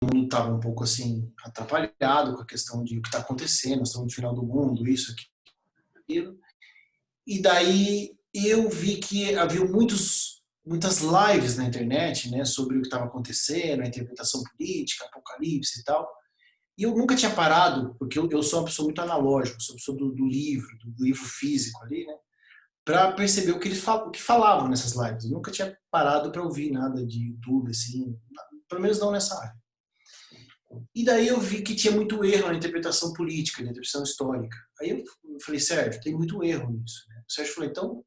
mundo estava um pouco assim atrapalhado com a questão de o que está acontecendo, nós estamos no final do mundo, isso, aquilo. E daí eu vi que havia muitas lives na internet, né, sobre o que estava acontecendo, a interpretação política, apocalipse e tal. E eu nunca tinha parado, porque eu sou uma pessoa muito analógica, sou uma pessoa do livro físico ali, né, para perceber o que falavam nessas lives. Eu nunca tinha parado para ouvir nada de YouTube, assim, pelo menos não nessa área. E daí eu vi que tinha muito erro na interpretação política, na interpretação histórica. Aí eu falei, Sérgio, tem muito erro nisso, né? O Sérgio falou, então,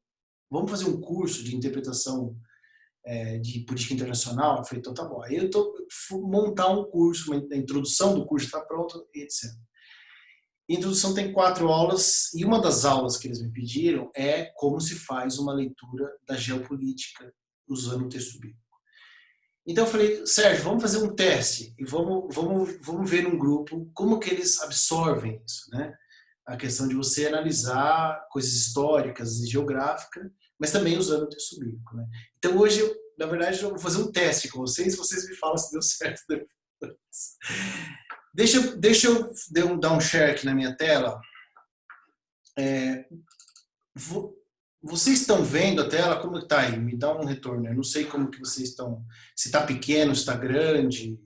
vamos fazer um curso de interpretação de política internacional? Eu falei, então tá bom. Aí eu fui montar um curso, a introdução do curso está pronta, etc. A introdução tem 4 aulas, e uma das aulas que eles me pediram é como se faz uma leitura da geopolítica usando o texto bíblico. Então eu falei, Sérgio, vamos fazer um teste e vamos ver num grupo como que eles absorvem isso, né? A questão de você analisar coisas históricas e geográficas, mas também usando o texto bíblico, né? Então hoje, na verdade, eu vou fazer um teste com vocês me falam se deu certo depois. Deixa eu dar um share aqui na minha tela. Vocês estão vendo a tela? Como está aí? Me dá um retorno. Eu não sei como que vocês estão. Se está pequeno, se está grande.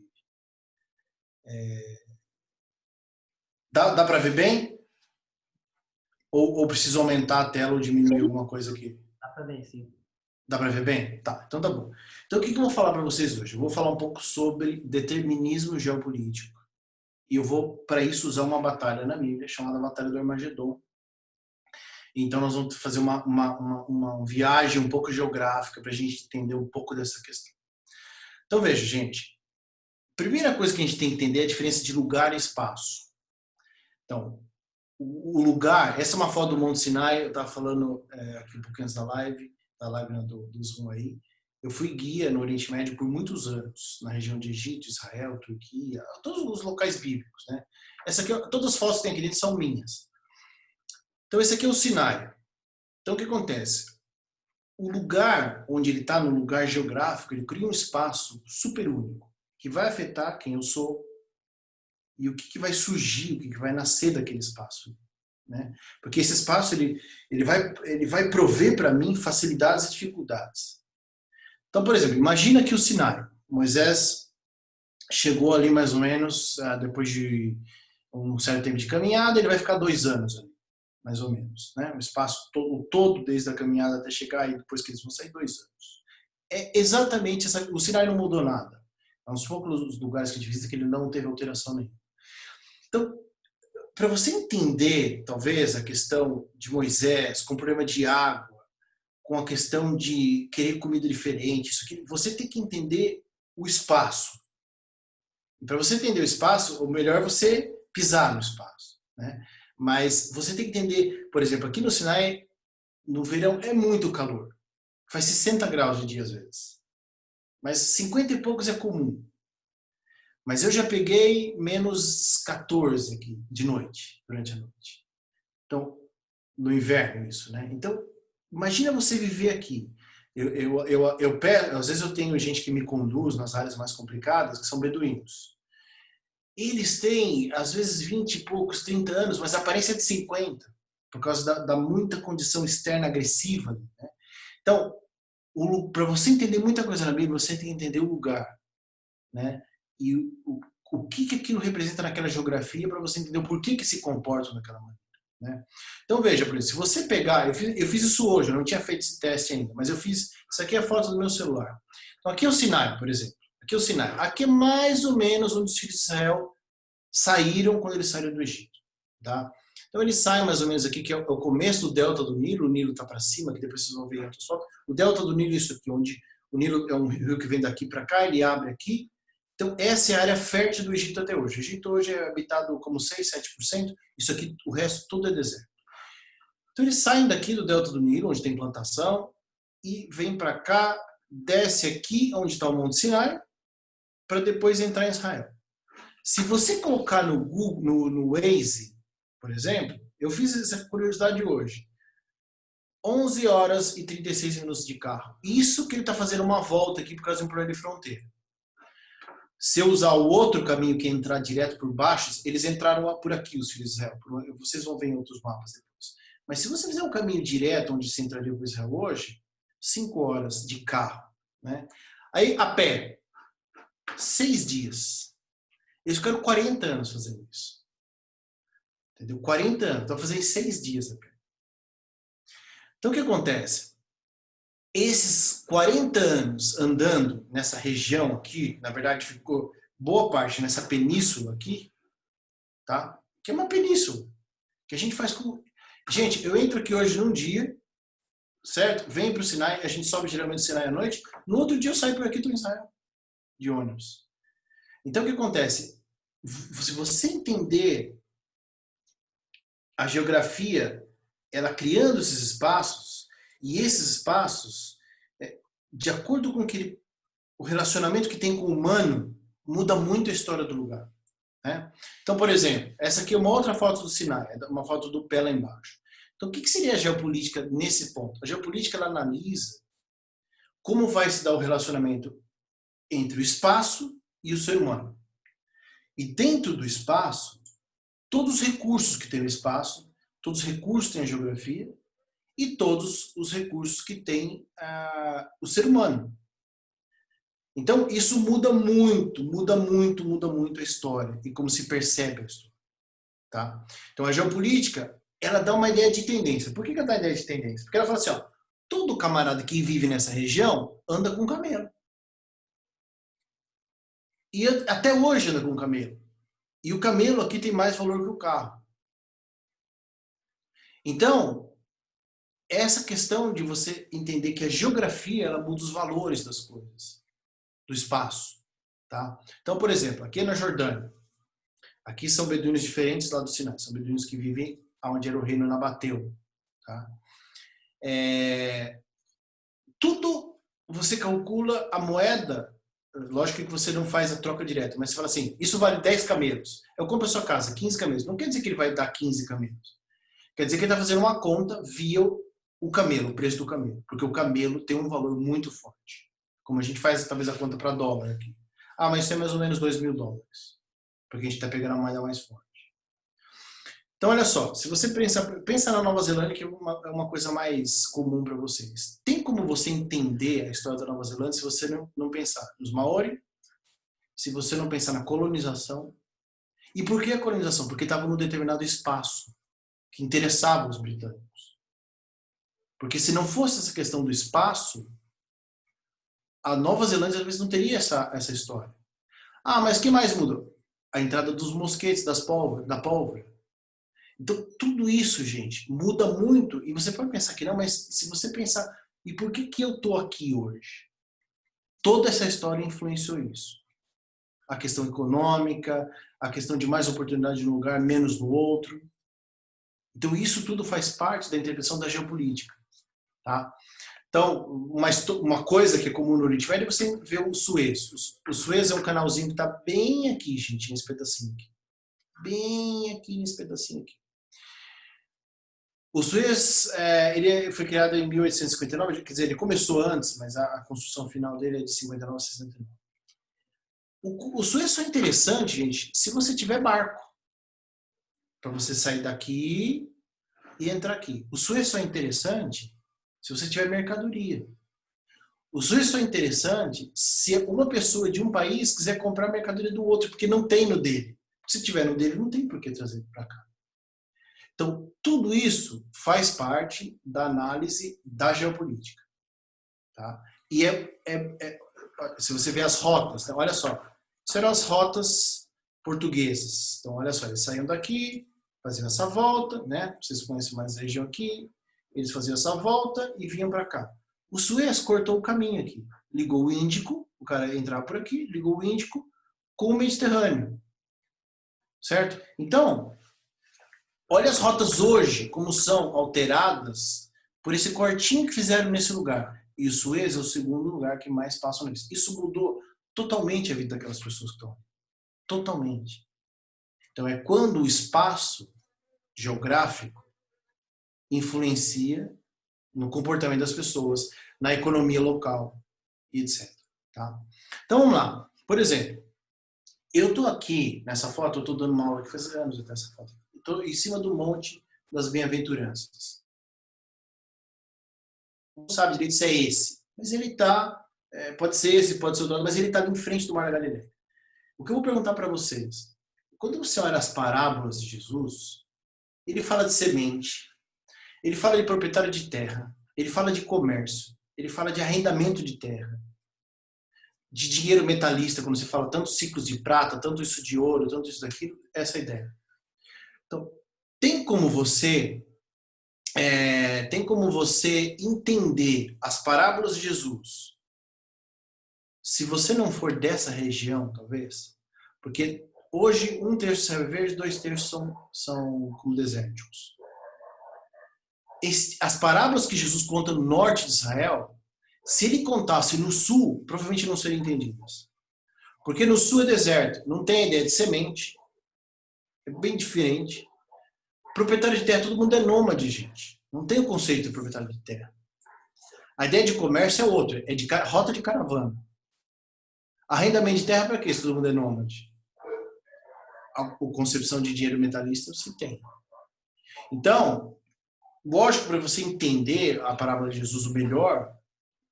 Dá para ver bem? Ou preciso aumentar a tela ou diminuir alguma coisa aqui? Dá pra ver, sim. Dá para ver bem? Tá, então tá bom. Então o que eu vou falar para vocês hoje? Eu vou falar um pouco sobre determinismo geopolítico. E eu vou, para isso, usar uma batalha na Bíblia chamada Batalha do Armagedon. Então nós vamos fazer uma viagem um pouco geográfica para a gente entender um pouco dessa questão. Então veja, gente. Primeira coisa que a gente tem que entender é a diferença de lugar e espaço. Então, o lugar, essa é uma foto do Monte Sinai, eu estava falando aqui um pouquinho antes da live do Zoom aí. Eu fui guia no Oriente Médio por muitos anos, na região de Egito, Israel, Turquia, todos os locais bíblicos, né? Essa aqui, todas as fotos que tem aqui dentro são minhas. Então, esse aqui é o Sinai. Então, o que acontece? O lugar onde ele está, no lugar geográfico, ele cria um espaço super único, que vai afetar quem eu sou e o que vai surgir, o que vai nascer daquele espaço. Né? Porque esse espaço ele vai prover para mim facilidades e dificuldades. Então, por exemplo, imagina que o Sinai, Moisés chegou ali mais ou menos, depois de um certo tempo de caminhada, ele vai ficar 2 anos ali, mais ou menos. Né? O espaço todo, desde a caminhada até chegar, e depois que eles vão sair, 2 anos. É exatamente o Sinai não mudou nada. É um dos poucos lugares que a gente visita que ele não teve alteração nenhuma. Então, para você entender, talvez, a questão de Moisés, com o problema de água, com a questão de querer comida diferente, isso aqui, você tem que entender o espaço. E para você entender o espaço, o melhor é você pisar no espaço. Né? Mas você tem que entender, por exemplo, aqui no Sinai, no verão é muito calor. Faz 60 graus de dia às vezes. Mas 50 e poucos é comum. Mas eu já peguei menos 14 aqui, de noite, durante a noite. Então, no inverno isso, né? Então, imagina você viver aqui. Às vezes eu tenho gente que me conduz nas áreas mais complicadas, que são beduínos. Eles têm, às vezes, 20 e poucos, 30 anos, mas a aparência é de 50, por causa da muita condição externa agressiva. Né? Então, para você entender muita coisa na Bíblia, você tem que entender o lugar. Né? E o que aquilo representa naquela geografia para você entender o porquê que se comportam daquela maneira. Né? Então veja, por exemplo, se você pegar, eu fiz isso hoje, eu não tinha feito esse teste ainda, mas eu fiz, isso aqui é a foto do meu celular. Então aqui é o Sinai, por exemplo, aqui é o Sinai, aqui é mais ou menos onde os filhos de Israel saíram quando eles saíram do Egito. Tá? Então eles saem mais ou menos aqui, que é o começo do delta do Nilo, o Nilo está para cima, que depois vocês vão ver em outras fotos. O delta do Nilo é isso aqui, onde o Nilo é um rio que vem daqui para cá, ele abre aqui. Então, essa é a área fértil do Egito até hoje. O Egito hoje é habitado como 6, 7%. Isso aqui, o resto, tudo é deserto. Então, eles saem daqui do delta do Nilo, onde tem plantação, e vêm para cá, desce aqui, onde está o Monte Sinai, para depois entrar em Israel. Se você colocar no Google, no Waze, por exemplo, eu fiz essa curiosidade hoje. 11 horas e 36 minutos de carro. Isso que ele está fazendo uma volta aqui por causa de um problema de fronteira. Se eu usar o outro caminho que é entrar direto por baixo, eles entraram por aqui, os filhos de Israel. Vocês vão ver em outros mapas depois. Mas se você fizer um caminho direto, onde você entraria por Israel hoje, 5 horas de carro. Né? Aí, a pé, 6 dias. Eles ficaram 40 anos fazendo isso. Entendeu? 40 anos. Então, fazer em 6 dias a pé. Então, o que acontece? Esses 40 anos andando nessa região aqui, na verdade ficou boa parte nessa península aqui, tá? Que é uma península, que a gente faz com... Gente, eu entro aqui hoje num dia, certo? Venho para o Sinai, a gente sobe geralmente o Sinai à noite, no outro dia eu saio por aqui do Israel, de ônibus. Então o que acontece? Se você entender a geografia, ela criando esses espaços, e esses espaços, de acordo com o relacionamento que tem com o humano, muda muito a história do lugar. Né? Então, por exemplo, essa aqui é uma outra foto do Sinai, uma foto do pé lá embaixo. Então, o que seria a geopolítica nesse ponto? A geopolítica ela analisa como vai se dar o relacionamento entre o espaço e o ser humano. E dentro do espaço, todos os recursos que tem o espaço, todos os recursos que tem a geografia e todos os recursos que tem o ser humano. Então, isso muda muito a história e como se percebe a história. Tá? Então, a geopolítica, ela dá uma ideia de tendência. Por que ela dá ideia de tendência? Porque ela fala assim, ó, todo camarada que vive nessa região anda com camelo. E até hoje anda com camelo. E o camelo aqui tem mais valor que o carro. Então, essa questão de você entender que a geografia, ela muda os valores das coisas, do espaço. Tá? Então, por exemplo, aqui na Jordânia, aqui são beduínos diferentes lá do Sinai, são beduínos que vivem onde era o reino Nabateu. Tá? Tudo você calcula a moeda, lógico que você não faz a troca direta, mas você fala assim, isso vale 10 camelos. Eu compro a sua casa, 15 camelos. Não quer dizer que ele vai dar 15 camelos. Quer dizer que ele está fazendo uma conta via o camelo, o preço do camelo. Porque o camelo tem um valor muito forte. Como a gente faz, talvez, a conta para dólar aqui. Ah, mas isso é mais ou menos $2.000. Porque a gente está pegando a moeda mais forte. Então, olha só, se você pensa na Nova Zelândia, que é uma coisa mais comum para vocês. Tem como você entender a história da Nova Zelândia se você não pensar nos Maori, se você não pensar na colonização. E por que a colonização? Porque estava num determinado espaço que interessava os britânicos. Porque se não fosse essa questão do espaço, a Nova Zelândia às vezes não teria essa história. Ah, mas o que mais mudou? A entrada dos mosquetes, da pólvora. Então, tudo isso, gente, muda muito. E você pode pensar que não, mas se você pensar, e por que eu estou aqui hoje? Toda essa história influenciou isso. A questão econômica, a questão de mais oportunidade num lugar, menos no outro. Então, isso tudo faz parte da interpretação da geopolítica. Tá? Então, uma coisa que é comum no Oriente Médio é você ver o Suez. O Suez é um canalzinho que está bem aqui, gente, nesse pedacinho aqui. Bem aqui nesse pedacinho aqui. O Suez ele foi criado em 1859, quer dizer, ele começou antes, mas a construção final dele é de 59 a 69. O Suez só é interessante, gente, se você tiver barco. Para você sair daqui e entrar aqui. O Suez só é interessante se você tiver mercadoria. O Suez só é interessante se uma pessoa de um país quiser comprar a mercadoria do outro, porque não tem no dele. Se tiver no dele, não tem por que trazer para cá. Então, tudo isso faz parte da análise da geopolítica. Tá? E se você ver as rotas, tá? Olha só, serão as rotas portuguesas. Então, olha só, eles saíam daqui, faziam essa volta, né? Vocês conhecem mais a região aqui, eles faziam essa volta e vinham para cá. O Suez cortou o caminho aqui, ligou o Índico, o cara entrava por aqui, ligou o Índico com o Mediterrâneo, certo? Então, olha as rotas hoje, como são alteradas por esse cortinho que fizeram nesse lugar. E o Suez é o segundo lugar que mais passam nisso. Isso mudou totalmente a vida daquelas pessoas que estão ali. Totalmente. Então, é quando o espaço geográfico influencia no comportamento das pessoas, na economia local e etc. Tá? Então, vamos lá. Por exemplo, Eu estou aqui, nessa foto, eu estou dando uma aula que faz anos até essa foto. Estou em cima do monte das bem-aventuranças. Não sabe direito se é esse, mas ele está, pode ser esse, pode ser outro, mas ele está ali em frente do Mar da Galileia. O que eu vou perguntar para vocês, quando você olha as parábolas de Jesus, ele fala de semente, ele fala de proprietário de terra, ele fala de comércio, ele fala de arrendamento de terra, de dinheiro metalista, quando você fala tantos ciclos de prata, tanto isso de ouro, tanto isso daquilo, essa é a ideia. Então, tem como você entender as parábolas de Jesus, se você não for dessa região, talvez, porque hoje 1/3 é verde, 2/3 são como desérticos. As parábolas que Jesus conta no norte de Israel, se ele contasse no sul, provavelmente não seriam entendidas. Porque no sul é deserto, não tem a ideia de semente, é bem diferente. Proprietário de terra, todo mundo é nômade, gente. Não tem o conceito de proprietário de terra. A ideia de comércio é outra, é de rota de caravana. Arrendamento de terra para quê se todo mundo é nômade? A concepção de dinheiro metalista se tem. Então, lógico, para você entender a parábola de Jesus o melhor,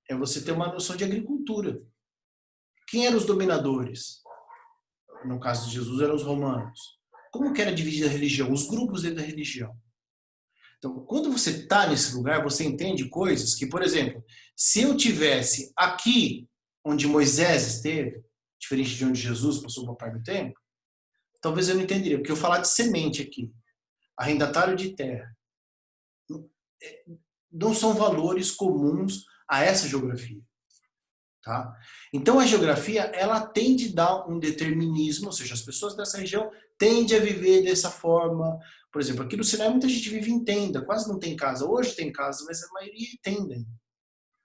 é você ter uma noção de agricultura. Quem eram os dominadores? No caso de Jesus, eram os romanos. Como que era dividida a religião? Os grupos dentro da religião. Então, quando você está nesse lugar, você entende coisas que, por exemplo, se eu tivesse aqui onde Moisés esteve, diferente de onde Jesus passou uma parte do tempo, talvez eu não entenderia, porque eu falar de semente aqui, arrendatário de terra, não são valores comuns a essa geografia. Tá? Então a geografia ela tende a dar um determinismo, ou seja, as pessoas dessa região tendem a viver dessa forma. Por exemplo, aqui no Sinai muita gente vive em tenda, quase não tem casa. Hoje tem casa, mas a maioria é tenda.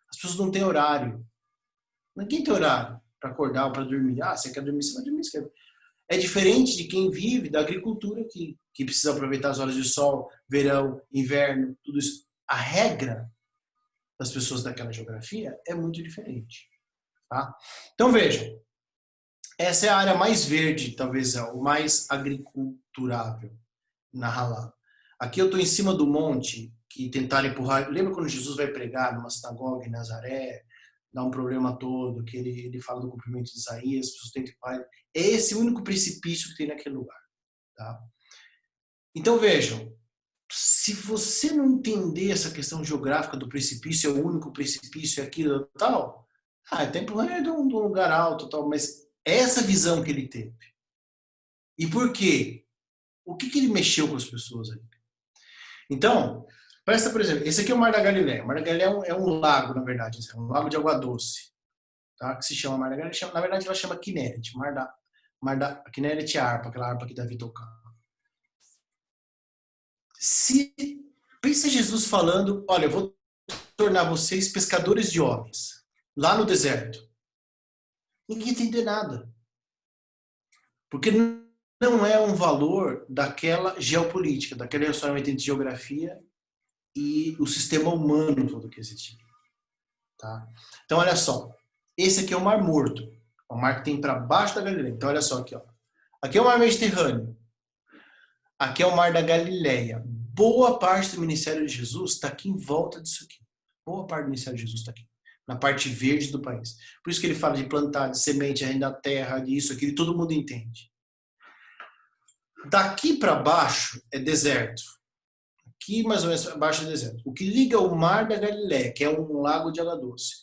As pessoas não têm horário. Ninguém tem horário para acordar ou para dormir. Ah, você quer dormir, você vai dormir. Você quer... É diferente de quem vive da agricultura que precisa aproveitar as horas de sol, verão, inverno, tudo isso. A regra das pessoas daquela geografia é muito diferente. Tá? Então vejam, essa é a área mais verde, talvez o mais agriculturável na Halá. Aqui eu estou em cima do monte que tentaram empurrar. Lembra quando Jesus vai pregar numa sinagoga em Nazaré, dá um problema todo, que ele fala do cumprimento de Isaías, as pessoas tentam empurrar. É esse o único precipício que tem naquele lugar. Tá? Então vejam, se você não entender essa questão geográfica do precipício, é o único precipício, é aquilo tal. Tempo é de um lugar alto, tal, mas essa visão que ele teve. E por quê? O que ele mexeu com as pessoas ali? Então, presta, por exemplo, esse aqui é o Mar da Galileia. O Mar da Galileia é um lago, na verdade, é um lago de água doce, tá? Que se chama Mar da Galileia. Na verdade, ela chama Kinneret. Kinneret é a harpa, aquela harpa que Davi tocava. Pensa Jesus falando, olha, eu vou tornar vocês pescadores de homens, lá no deserto. Ninguém entende nada. Porque não é um valor daquela geopolítica, daquele relacionamento entre geografia e o sistema humano todo que existe. Tá? Então, olha só. Esse aqui é o Mar Morto. É o mar que tem para baixo da Galileia. Então, olha só aqui. Ó. Aqui é o Mar Mediterrâneo. Aqui é o Mar da Galileia. Boa parte do ministério de Jesus está aqui em volta disso aqui. Boa parte do ministério de Jesus está aqui. Na parte verde do país. Por isso que ele fala de plantar, de semente, arrendar terra, disso, aquilo, todo mundo entende. Daqui para baixo é deserto. Aqui mais ou menos abaixo é deserto. O que liga o Mar da Galileia, que é um lago de água doce.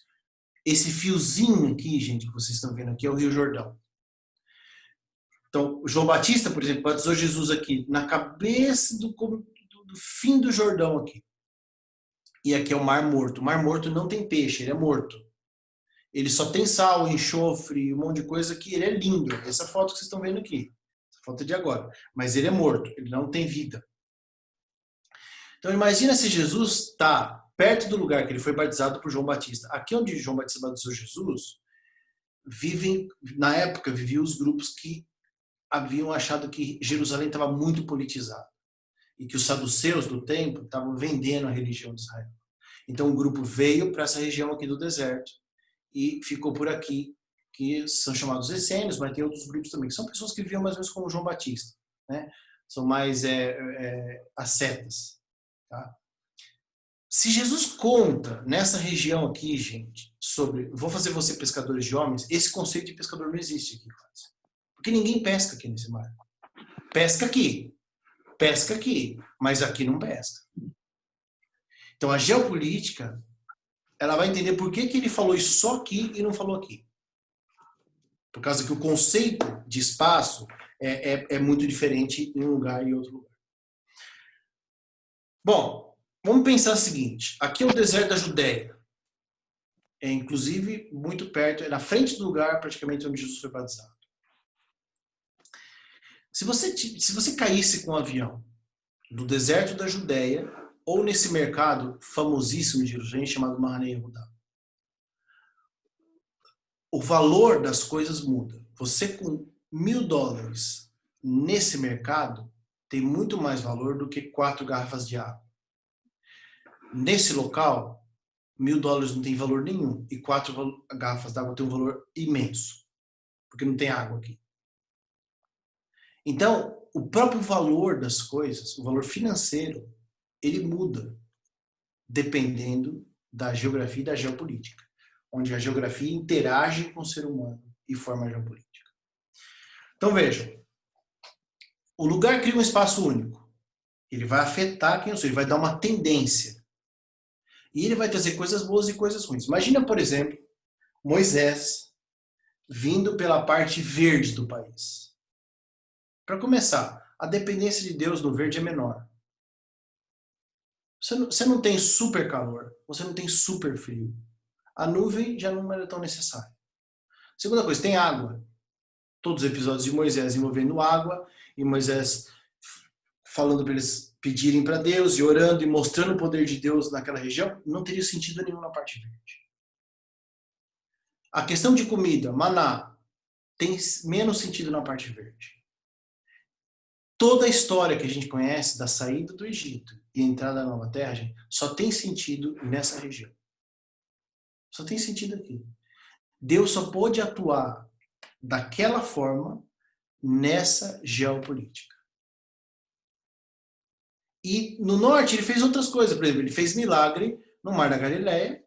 Esse fiozinho aqui, gente, que vocês estão vendo aqui, é o Rio Jordão. Então, João Batista, por exemplo, batizou Jesus aqui, na cabeça do fim do Jordão aqui. E aqui é o Mar Morto. O Mar Morto não tem peixe, ele é morto. Ele só tem sal, enxofre, um monte de coisa que ele é lindo. Essa foto que vocês estão vendo aqui. Essa foto é de agora. Mas ele é morto, ele não tem vida. Então imagina se Jesus está perto do lugar que ele foi batizado por João Batista. Aqui onde João Batista batizou Jesus, na época viviam os grupos que haviam achado que Jerusalém estava muito politizado. E que os saduceus do templo estavam vendendo a religião de Israel. Então o grupo veio para essa região aqui do deserto e ficou por aqui que são chamados essênios, mas tem outros grupos também, que são pessoas que viviam mais ou menos como João Batista, né? São mais ascetas, tá? Se Jesus conta nessa região aqui, gente, sobre vou fazer você pescadores de homens, esse conceito de pescador não existe aqui, quase. Porque ninguém pesca aqui nesse mar. Pesca aqui, mas aqui não pesca. Então a geopolítica, ela vai entender por que ele falou isso só aqui e não falou aqui. Por causa que o conceito de espaço é muito diferente em um lugar e outro lugar. Bom, vamos pensar o seguinte. Aqui é o deserto da Judéia. É inclusive muito perto, é na frente do lugar praticamente onde Jesus foi batizado. Se você caísse com um avião do deserto da Judéia ou nesse mercado famosíssimo de Jerusalém chamado Mahaneh Yehudá, o valor das coisas muda. Você com $1.000 nesse mercado tem muito mais valor do que 4 garrafas de água. Nesse local, $1.000 não tem valor nenhum e 4 garrafas d'água tem um valor imenso, porque não tem água aqui. Então, o próprio valor das coisas, o valor financeiro, ele muda dependendo da geografia e da geopolítica, onde a geografia interage com o ser humano e forma a geopolítica. Então vejam, o lugar cria um espaço único. Ele vai afetar quem eu sou, ele vai dar uma tendência. E ele vai trazer coisas boas e coisas ruins. Imagina, por exemplo, Moisés vindo pela parte verde do país. Para começar, a dependência de Deus no verde é menor. Você não tem super calor, você não tem super frio. A nuvem já não era tão necessária. Segunda coisa, tem água. Todos os episódios de Moisés envolvendo água, e Moisés falando para eles pedirem para Deus, e orando e mostrando o poder de Deus naquela região, não teria sentido nenhum na parte verde. A questão de comida, maná, tem menos sentido na parte verde. Toda a história que a gente conhece da saída do Egito e a entrada na Nova Terra, gente, só tem sentido nessa região. Só tem sentido aqui. Deus só pôde atuar daquela forma nessa geopolítica. E no norte ele fez outras coisas. Por exemplo, ele fez milagre no Mar da Galileia.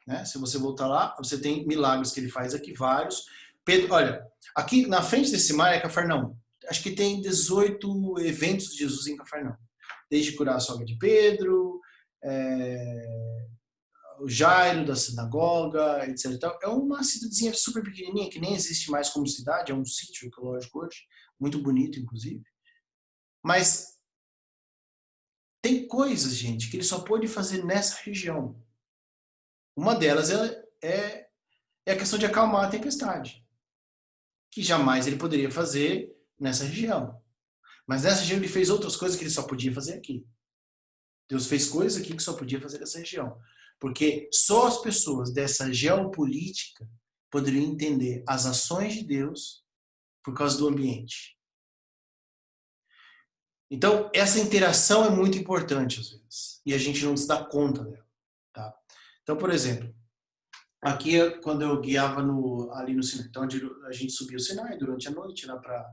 Né? Se você voltar lá, você tem milagres que ele faz aqui, vários. Pedro, olha, aqui na frente desse mar é Cafarnaum. Acho que tem 18 eventos de Jesus em Cafarnaum. Desde curar a sogra de Pedro, o Jairo da sinagoga, etc. É uma cidadezinha super pequenininha, que nem existe mais como cidade, é um sítio ecológico hoje, muito bonito, inclusive. Mas tem coisas, gente, que ele só pôde fazer nessa região. Uma delas é a questão de acalmar a tempestade, que jamais ele poderia fazer nessa região. Mas nessa região ele fez outras coisas que ele só podia fazer aqui. Deus fez coisas aqui que só podia fazer nessa região. Porque só as pessoas dessa geopolítica poderiam entender as ações de Deus por causa do ambiente. Então, essa interação é muito importante às vezes. E a gente não se dá conta dela. Tá? Então, por exemplo, aqui quando eu guiava ali no Sinai, então a gente subia o Sinai durante a noite, lá para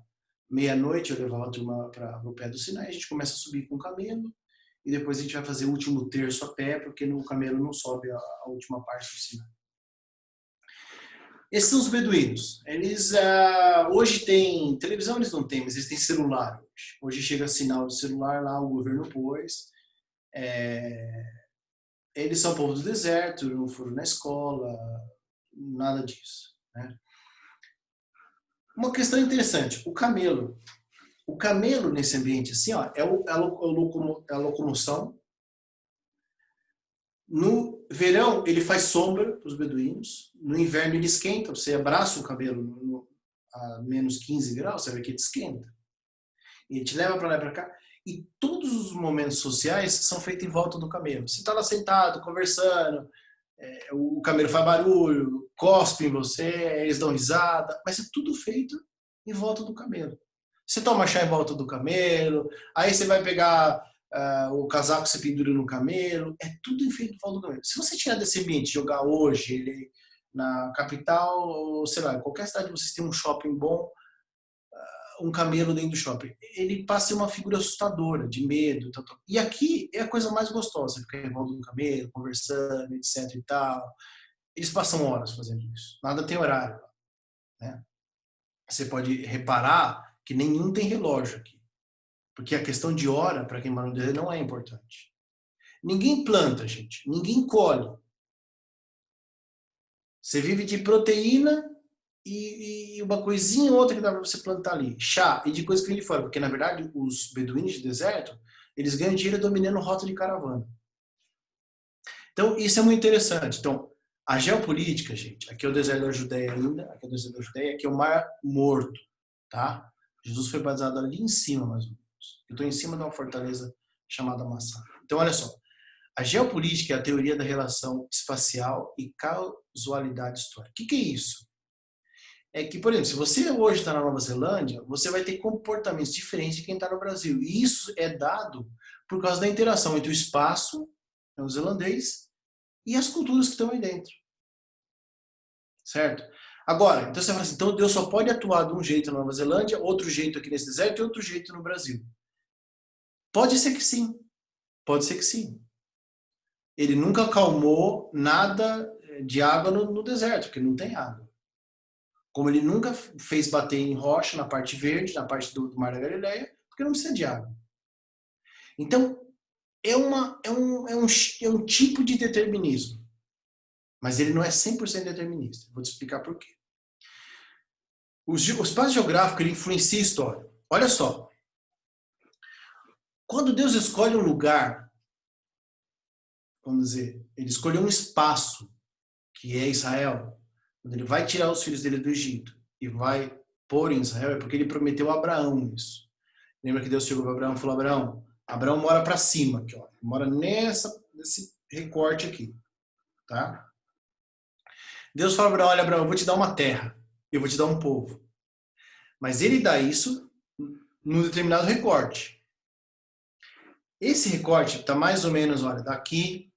meia-noite eu levava a turma para o pé do Sinai, a gente começa a subir com o camelo, e depois a gente vai fazer o último terço a pé, porque no camelo não sobe a última parte do Sinai. Esses são os beduínos. Eles hoje tem televisão, eles não têm, mas eles têm celular hoje. Hoje chega sinal de celular lá, o governo pôs. Eles são povo do deserto, não foram na escola, nada disso. Né? Uma questão interessante, o camelo. O camelo nesse ambiente assim, ó, é a locomoção. No verão, ele faz sombra para os beduínos. No inverno, ele esquenta. Você abraça o camelo a menos 15 graus, você vê que ele esquenta. Ele te leva para lá e para cá. E todos os momentos sociais são feitos em volta do camelo. Você está lá sentado, conversando, o camelo faz barulho, cospe em você, eles dão risada, mas é tudo feito em volta do camelo. Você toma chá em volta do camelo, aí você vai pegar o casaco que você pendura no camelo, é tudo feito em volta do camelo. Se você tirar desse ambiente e jogar hoje ele na capital, ou sei lá, em qualquer cidade vocês têm um shopping bom, um camelo dentro do shopping. Ele passa a ser uma figura assustadora, de medo. Tal, tal. E aqui é a coisa mais gostosa, ficar em volta do camelo, conversando, etc e tal. Eles passam horas fazendo isso. Nada tem horário, né? Você pode reparar que nenhum tem relógio aqui. Porque a questão de hora, para quem mora no deserto, não é importante. Ninguém planta, gente. Ninguém colhe. Você vive de proteína e uma coisinha ou outra que dá para você plantar ali. Chá e de coisa que vem de fora. Porque, na verdade, os beduínos de deserto, eles ganham dinheiro dominando rota de caravana. Então, isso é muito interessante. Então, a geopolítica, gente, aqui é o deserto da Judéia ainda, aqui é o deserto da Judéia, aqui é o Mar Morto, tá? Jesus foi batizado ali em cima, mais ou menos. Eu estou em cima de uma fortaleza chamada Massá. Então, olha só. A geopolítica é a teoria da relação espacial e causalidade histórica. O que é isso? É que, por exemplo, se você hoje está na Nova Zelândia, você vai ter comportamentos diferentes de quem está no Brasil. E isso é dado por causa da interação entre o espaço neozelandês e as culturas que estão aí dentro. Certo? Agora, então você fala assim, então Deus só pode atuar de um jeito na Nova Zelândia, outro jeito aqui nesse deserto e outro jeito no Brasil. Pode ser que sim. Pode ser que sim. Ele nunca acalmou nada de água no deserto, porque não tem água. Como ele nunca fez bater em rocha na parte verde, na parte do Mar da Galileia, porque não precisa de água. Então, é um tipo de determinismo. Mas ele não é 100% determinista. Vou te explicar por quê. O espaço geográfico ele influencia a história. Olha só. Quando Deus escolhe um lugar, vamos dizer, ele escolheu um espaço, que é Israel, quando ele vai tirar os filhos dele do Egito e vai pôr em Israel, é porque ele prometeu a Abraão isso. Lembra que Deus chegou para Abraão e falou, Abraão mora para cima, aqui, ó, mora nesse recorte aqui, tá? Deus fala para Abraão, olha, Abraão, eu vou te dar uma terra, eu vou te dar um povo. Mas ele dá isso num determinado recorte. Esse recorte está mais ou menos, olha, daqui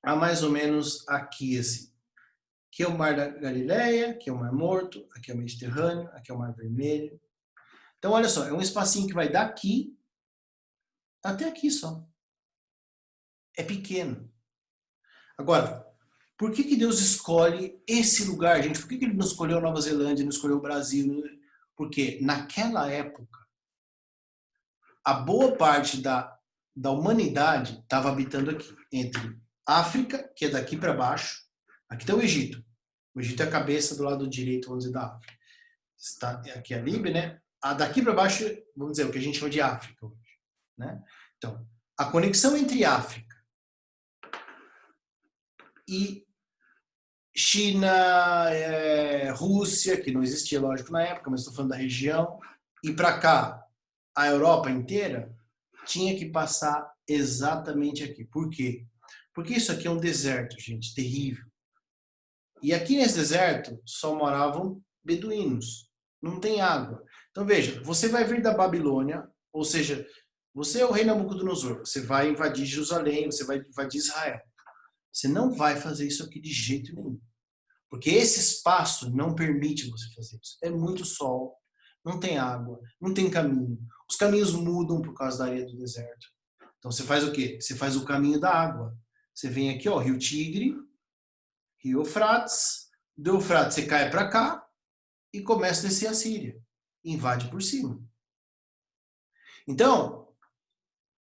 a mais ou menos aqui, assim. Aqui é o Mar da Galileia, aqui é o Mar Morto, aqui é o Mediterrâneo, aqui é o Mar Vermelho. Então, olha só, é um espacinho que vai daqui até aqui só. É pequeno. Agora, por que Deus escolhe esse lugar, gente? Por que ele não escolheu a Nova Zelândia, não escolheu o Brasil? Porque naquela época, a boa parte da humanidade estava habitando aqui, entre África, que é daqui para baixo, aqui está o Egito. O Egito é a cabeça do lado direito, vamos dizer, da África. Está aqui a Líbia, né? Daqui para baixo, vamos dizer, o que a gente chama de África hoje, né? Então, a conexão entre África e China, Rússia, que não existia, lógico, na época, mas estou falando da região, e para cá, a Europa inteira, tinha que passar exatamente aqui. Por quê? Porque isso aqui é um deserto, gente, terrível. E aqui nesse deserto só moravam beduínos. Não tem água. Então veja, você vai vir da Babilônia, ou seja, você é o rei Nabucodonosor, você vai invadir Jerusalém, você vai invadir Israel. Você não vai fazer isso aqui de jeito nenhum. Porque esse espaço não permite você fazer isso. É muito sol, não tem água, não tem caminho. Os caminhos mudam por causa da areia do deserto. Então você faz o quê? Você faz o caminho da água. Você vem aqui, ó, Rio Tigre, Rio Eufrates, do Eufrates você cai para cá e começa a descer a Síria. Invade por cima. Então,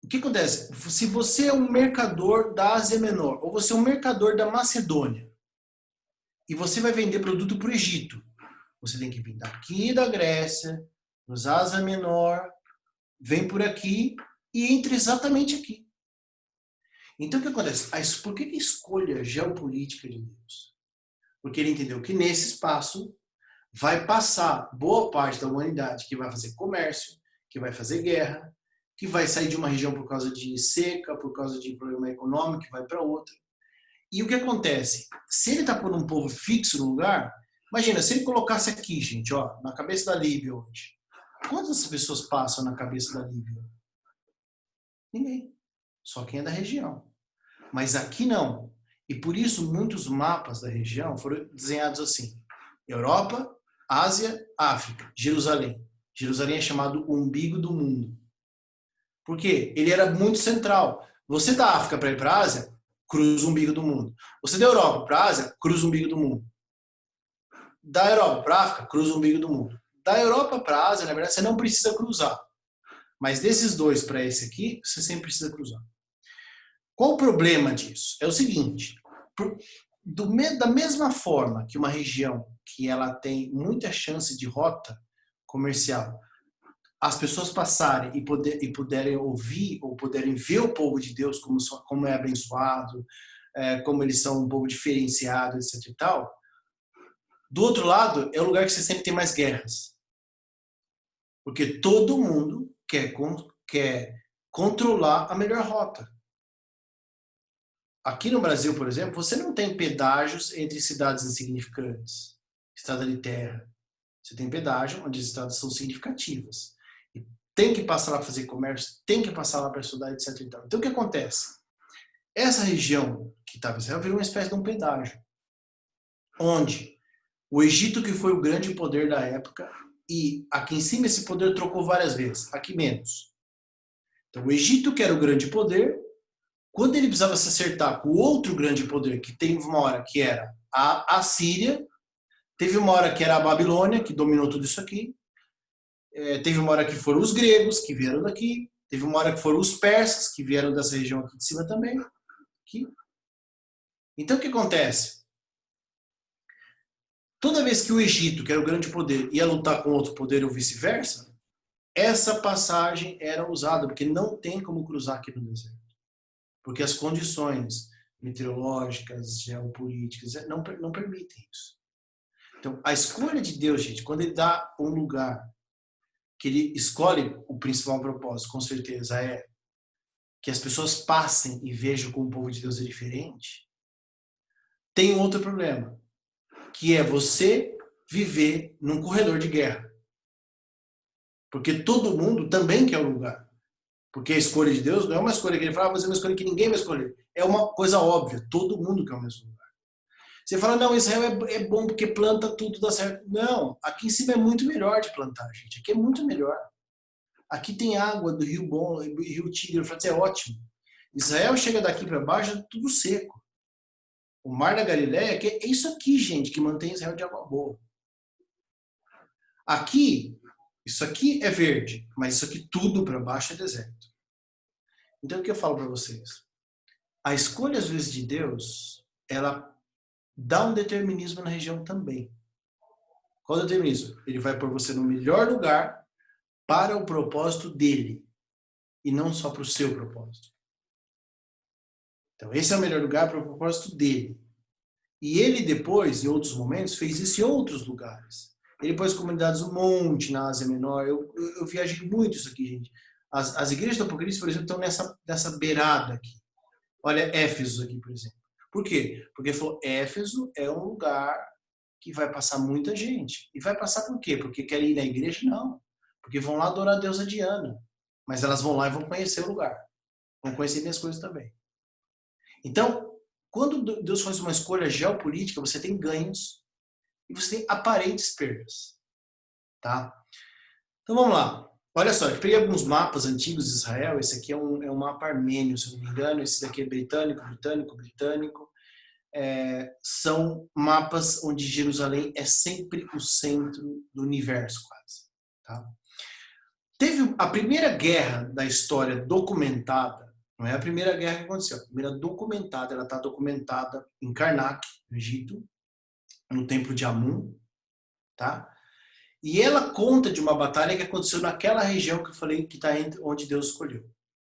o que acontece? Se você é um mercador da Ásia Menor, ou você é um mercador da Macedônia, e você vai vender produto para o Egito, você tem que vir daqui da Grécia, nos Ásia Menor, vem por aqui e entra exatamente aqui. Então, o que acontece? Por que a escolha geopolítica de Deus? Porque ele entendeu que nesse espaço vai passar boa parte da humanidade que vai fazer comércio, que vai fazer guerra, que vai sair de uma região por causa de seca, por causa de problema econômico, que vai para outra. E o que acontece? Se ele está por um povo fixo no lugar, imagina, se ele colocasse aqui, gente, ó, na cabeça da Líbia hoje, quantas pessoas passam na cabeça da Líbia? Ninguém. Só quem é da região. Mas aqui não. E por isso muitos mapas da região foram desenhados assim: Europa, Ásia, África, Jerusalém. Jerusalém é chamado o umbigo do mundo. Por quê? Ele era muito central. Você da África para ir para a Ásia, cruza o umbigo do mundo. Você da Europa para a Ásia, cruza o umbigo do mundo. Da Europa para a África, cruza o umbigo do mundo. Da Europa para a Ásia, na verdade, você não precisa cruzar. Mas desses dois para esse aqui, você sempre precisa cruzar. Qual o problema disso? É o seguinte, da mesma forma que uma região que ela tem muita chance de rota comercial, as pessoas passarem e puderem ouvir ou puderem ver o povo de Deus como é abençoado, como eles são um povo diferenciado, etc e tal, do outro lado é o lugar que você sempre tem mais guerras. Porque todo mundo quer controlar a melhor rota. Aqui no Brasil, por exemplo, você não tem pedágios entre cidades insignificantes, estrada de terra. Você tem pedágio onde as estradas são significativas. E tem que passar lá para fazer comércio, tem que passar lá para estudar, etc. Então, o que acontece? Essa região que estava em Israel virou uma espécie de um pedágio, onde o Egito, que foi o grande poder da época, e aqui em cima esse poder trocou várias vezes, aqui menos. Então, o Egito, que era o grande poder, quando ele precisava se acertar com o outro grande poder, que teve uma hora que era a Síria, teve uma hora que era a Babilônia, que dominou tudo isso aqui, teve uma hora que foram os gregos, que vieram daqui, teve uma hora que foram os persas, que vieram dessa região aqui de cima também. Aqui. Então, o que acontece? Toda vez que o Egito, que era o grande poder, ia lutar com outro poder ou vice-versa, essa passagem era usada, porque não tem como cruzar aqui no deserto. Porque as condições meteorológicas, geopolíticas, não permitem isso. Então, a escolha de Deus, gente, quando ele dá um lugar que ele escolhe, o principal propósito, com certeza, é que as pessoas passem e vejam como o povo de Deus é diferente, tem um outro problema, que é você viver num corredor de guerra. Porque todo mundo também quer o lugar. Porque a escolha de Deus não é uma escolha que ele fala, mas é uma escolha que ninguém vai escolher. É uma coisa óbvia, todo mundo quer o mesmo lugar. Você fala, não, Israel é bom porque planta tudo, dá certo. Não, aqui em cima é muito melhor de plantar, gente. Aqui é muito melhor. Aqui tem água do Rio Bom, Rio Tigre, eu falo, é ótimo. Israel chega daqui para baixo, é tudo seco. O Mar da Galileia, que é isso aqui, gente, que mantém Israel de água boa. Aqui, isso aqui é verde, mas isso aqui tudo para baixo é deserto. Então, o que eu falo para vocês? A escolha, às vezes, de Deus, ela dá um determinismo na região também. Qual é o determinismo? Ele vai pôr você no melhor lugar para o propósito dele, e não só para o seu propósito. Então, esse é o melhor lugar para o propósito dele. E ele depois, em outros momentos, fez isso em outros lugares. Ele pôs comunidades um monte na Ásia Menor. Eu viajei muito isso aqui, gente. As igrejas do Apocalipse, por exemplo, estão nessa beirada aqui. Olha, Éfeso aqui, por exemplo. Por quê? Porque ele falou, Éfeso é um lugar que vai passar muita gente. E vai passar por quê? Porque querem ir na igreja? Não. Porque vão lá adorar a deusa Diana. Mas elas vão lá e vão conhecer o lugar. Vão conhecer minhas coisas também. Então, quando Deus faz uma escolha geopolítica, você tem ganhos e você tem aparentes perdas. Tá? Então vamos lá. Olha só, eu peguei alguns mapas antigos de Israel. Esse aqui é um mapa armênio, se eu não me engano. Esse daqui é britânico. São mapas onde Jerusalém é sempre o centro do universo, quase. Tá? Teve a primeira guerra da história documentada, não é a primeira guerra que aconteceu, a primeira documentada, ela está documentada em Karnak, no Egito, no templo de Amun, tá? E ela conta de uma batalha que aconteceu naquela região que eu falei que está onde Deus escolheu.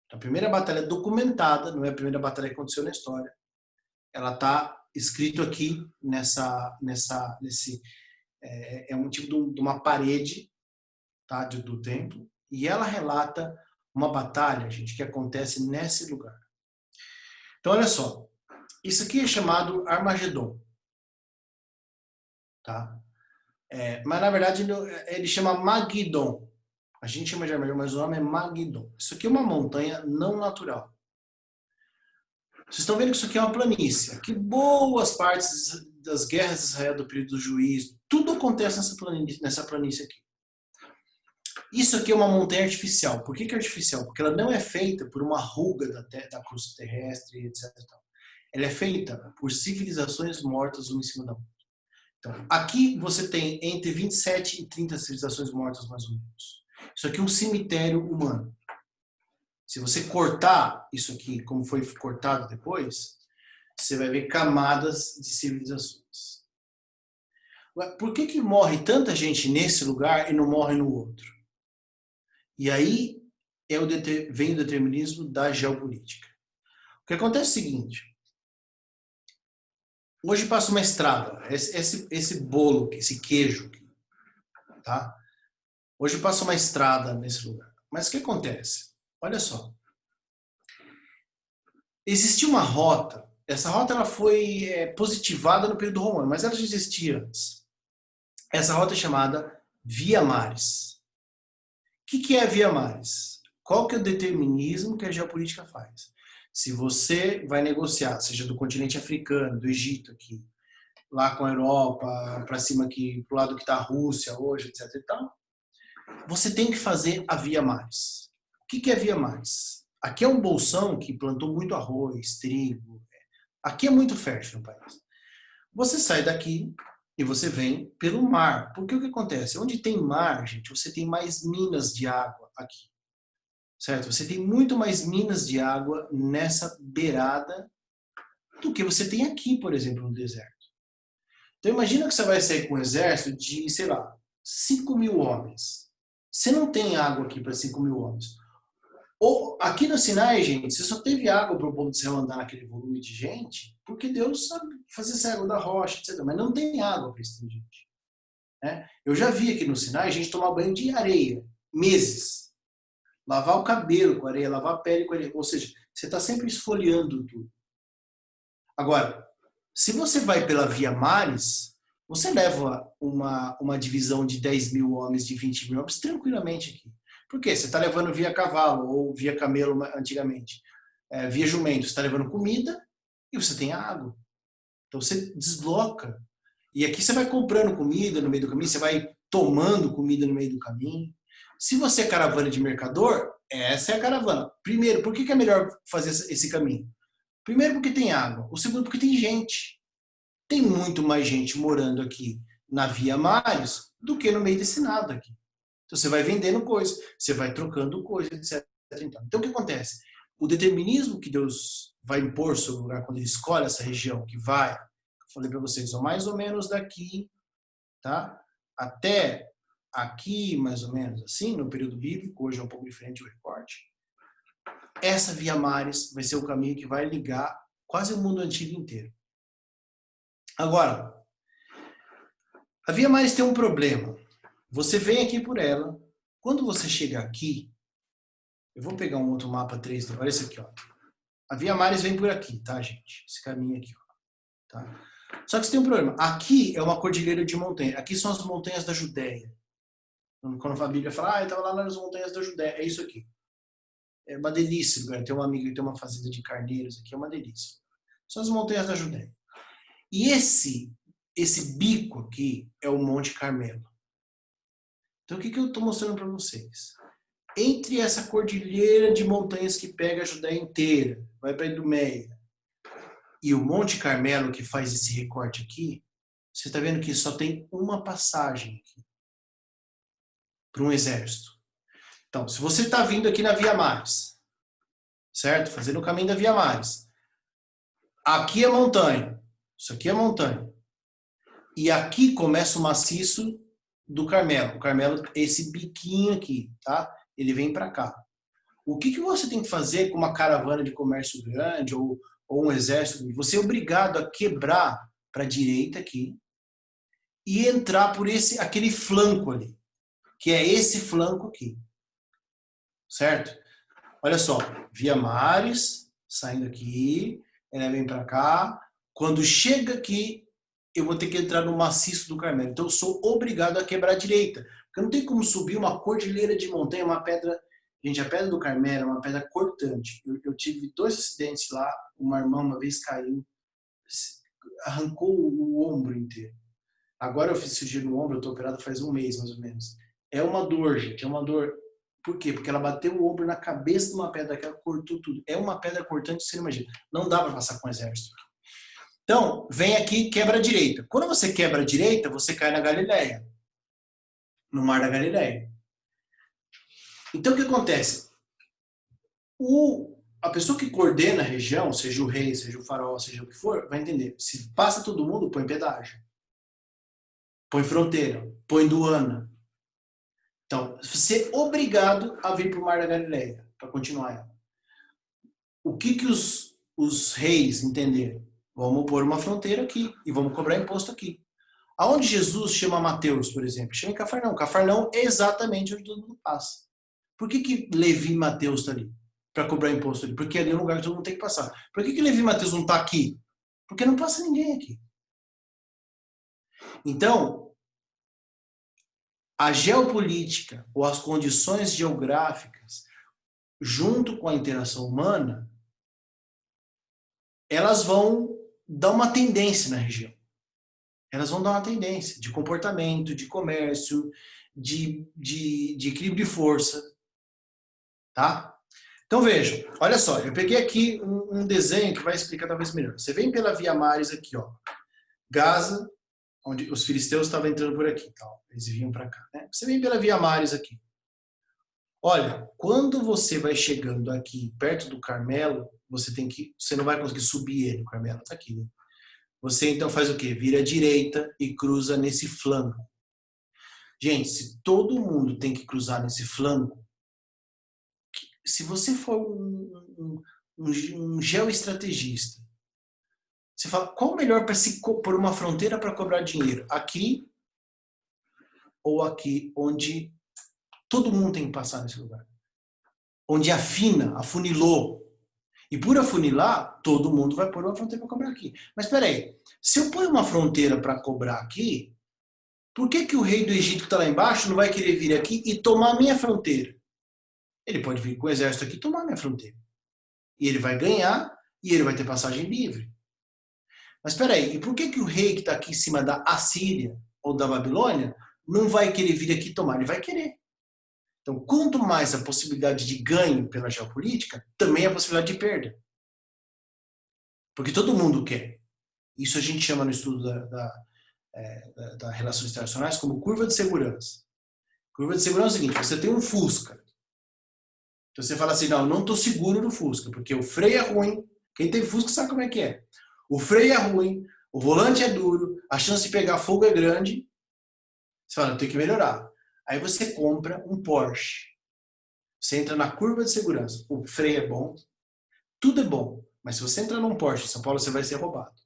Então, a primeira batalha documentada, não é a primeira batalha que aconteceu na história, ela está escrito aqui é um tipo de uma parede, tá, do templo, e ela relata uma batalha, gente, que acontece nesse lugar. Então, olha só, isso aqui é chamado Armagedon, tá? Mas na verdade ele chama Magidon. A gente chama de Armagedon, mas o nome é Magidon. Isso aqui é uma montanha não natural. Vocês estão vendo que isso aqui é uma planície. Aqui boas partes das guerras de Israel do período do juízo, tudo acontece nessa planície aqui. Isso aqui é uma montanha artificial. Por que é artificial? Porque ela não é feita por uma ruga da crosta terrestre, etc. Ela é feita por civilizações mortas uma em cima da outra. Então, aqui você tem entre 27 e 30 civilizações mortas, mais ou menos. Isso aqui é um cemitério humano. Se você cortar isso aqui, como foi cortado depois, você vai ver camadas de civilizações. Por que morre tanta gente nesse lugar e não morre no outro? E aí vem o determinismo da geopolítica. O que acontece é o seguinte. Hoje passa uma estrada, esse bolo, esse queijo aqui, tá? Hoje passa uma estrada nesse lugar. Mas o que acontece? Olha só. Existia uma rota, essa rota ela foi positivada no período romano, mas ela já existia antes. Essa rota é chamada Via Maris. O que é a Via Maris? Qual que é o determinismo que a geopolítica faz? Se você vai negociar, seja do continente africano, do Egito aqui, lá com a Europa, para cima aqui, pro lado que está a Rússia hoje, etc e tal, você tem que fazer a Via Maris. O que é a Via Maris? Aqui é um bolsão que plantou muito arroz, trigo. Aqui é muito fértil no país. Você sai daqui e você vem pelo mar. Porque o que acontece? Onde tem mar, gente, você tem mais minas de água aqui. Certo? Você tem muito mais minas de água nessa beirada do que você tem aqui, por exemplo, no deserto. Então imagina que você vai sair com um exército de, sei lá, 5.000 homens. Você não tem água aqui para 5.000 homens. Ou aqui no Sinai, gente, você só teve água para o povo de Israel andar naquele volume de gente, porque Deus sabe fazer essa água da rocha, etc. Mas não tem água para esse gente. Né? Eu já vi aqui no Sinai a gente tomar banho de areia, meses. Lavar o cabelo com areia, lavar a pele com areia. Ou seja, você está sempre esfoliando tudo. Agora, se você vai pela Via Maris, você leva uma divisão de 10.000 homens, de 20.000 homens, tranquilamente aqui. Por quê? Você está levando via cavalo ou via camelo antigamente. Via jumento, você está levando comida e você tem água. Então você desloca. E aqui você vai comprando comida no meio do caminho, você vai tomando comida no meio do caminho. Se você é caravana de mercador, essa é a caravana. Primeiro, por que é melhor fazer esse caminho? Primeiro, porque tem água. O segundo, porque tem gente. Tem muito mais gente morando aqui na Via Maris do que no meio desse nada aqui. Então você vai vendendo coisas, você vai trocando coisas, etc. Então o que acontece? O determinismo que Deus vai impor sobre o lugar quando ele escolhe essa região que vai, eu falei para vocês, mais ou menos daqui, tá? Até aqui, mais ou menos assim, no período bíblico, hoje é um pouco diferente o recorte. Essa Via Maris vai ser o caminho que vai ligar quase o mundo antigo inteiro. Agora, a Via Maris tem um problema. Você vem aqui por ela. Quando você chega aqui, eu vou pegar um outro mapa 3D. Olha esse aqui, ó. A Via Maris vem por aqui, tá, gente? Esse caminho aqui, ó. Tá? Só que você tem um problema. Aqui é uma cordilheira de montanha. Aqui são as montanhas da Judéia. Quando a Bíblia fala, eu estava lá nas montanhas da Judéia. É isso aqui. É uma delícia, cara. Tem uma amiga que tem uma fazenda de carneiros aqui, é uma delícia. São as montanhas da Judéia. E esse bico aqui é o Monte Carmelo. Então, o que eu estou mostrando para vocês? Entre essa cordilheira de montanhas que pega a Judéia inteira, vai para Idumeia, e o Monte Carmelo, que faz esse recorte aqui, você está vendo que só tem uma passagem aqui para um exército. Então, se você está vindo aqui na Via Maris, certo? Fazendo o caminho da Via Maris. Aqui é montanha. Isso aqui é montanha. E aqui começa o maciço do Carmelo. O Carmelo, esse biquinho aqui, tá? Ele vem para cá. O que você tem que fazer com uma caravana de comércio grande ou um exército? Você é obrigado a quebrar para a direita aqui e entrar por aquele flanco ali, que é esse flanco aqui. Certo? Olha só, Via Maris, saindo aqui, ela vem para cá. Quando chega aqui, eu vou ter que entrar no maciço do Carmelo. Então eu sou obrigado a quebrar a direita. Porque não tem como subir uma cordilheira de montanha, uma pedra Gente, a Pedra do Carmelo é uma pedra cortante. Eu tive 2 acidentes lá, uma irmã uma vez caiu, arrancou o ombro inteiro. Agora eu fiz cirurgia no ombro, eu tô operado faz um mês, mais ou menos. É uma dor, gente, é uma dor. Por quê? Porque ela bateu o ombro na cabeça de uma pedra, que ela cortou tudo. É uma pedra cortante, você não imagina. Não dá para passar com o exército. Então, vem aqui, quebra a direita. Quando você quebra a direita, você cai na Galileia, no Mar da Galileia. Então, o que acontece? A pessoa que coordena a região, seja o rei, seja o faraó, seja o que for, vai entender. Se passa todo mundo, põe pedágio. Põe fronteira, põe duana. Então, você é obrigado a vir para o Mar da Galileia, para continuar ela. O que os reis entenderam? Vamos pôr uma fronteira aqui e vamos cobrar imposto aqui. Aonde Jesus chama Mateus, por exemplo? Chama em Cafarnaum. Cafarnaum é exatamente onde todo mundo passa. Por que Levi e Mateus estão ali? Para cobrar imposto ali? Porque ali é um lugar que todo mundo tem que passar. Por que Levi e Mateus não estão aqui? Porque não passa ninguém aqui. Então, a geopolítica ou as condições geográficas, junto com a interação humana, elas vão dar uma tendência na região. Elas vão dar uma tendência de comportamento, de comércio, de equilíbrio de força. Tá? Então vejam, olha só, eu peguei aqui um desenho que vai explicar talvez melhor. Você vem pela Via Maris aqui, ó, Gaza, onde os filisteus estavam entrando por aqui, tal. Eles vinham para cá. Né? Você vem pela Via Maris aqui. Olha, quando você vai chegando aqui perto do Carmelo, você não vai conseguir subir ele, o Carmelo está aqui. Né? Você então faz o quê? Vira à direita e cruza nesse flanco. Gente, se todo mundo tem que cruzar nesse flanco, se você for um geoestrategista, você fala, qual o melhor para se pôr uma fronteira para cobrar dinheiro? Aqui ou aqui, onde todo mundo tem que passar nesse lugar? Onde afunilou. E por afunilar, todo mundo vai pôr uma fronteira para cobrar aqui. Mas espera aí, se eu ponho uma fronteira para cobrar aqui, por que o rei do Egito que está lá embaixo não vai querer vir aqui e tomar a minha fronteira? Ele pode vir com o exército aqui e tomar a minha fronteira. E ele vai ganhar e ele vai ter passagem livre. Mas espera aí, e por que o rei que está aqui em cima da Assíria ou da Babilônia não vai querer vir aqui tomar? Ele vai querer. Então, quanto mais a possibilidade de ganho pela geopolítica, também a possibilidade de perda. Porque todo mundo quer. Isso a gente chama no estudo das relações internacionais como curva de segurança. Curva de segurança é o seguinte, você tem um Fusca. Então você fala assim, não, eu não estou seguro no Fusca, porque o freio é ruim. Quem tem Fusca sabe como é que é. O freio é ruim, o volante é duro, a chance de pegar fogo é grande. Você fala, eu tenho que melhorar. Aí você compra um Porsche. Você entra na curva de segurança. O freio é bom, tudo é bom. Mas se você entrar num Porsche em São Paulo, você vai ser roubado.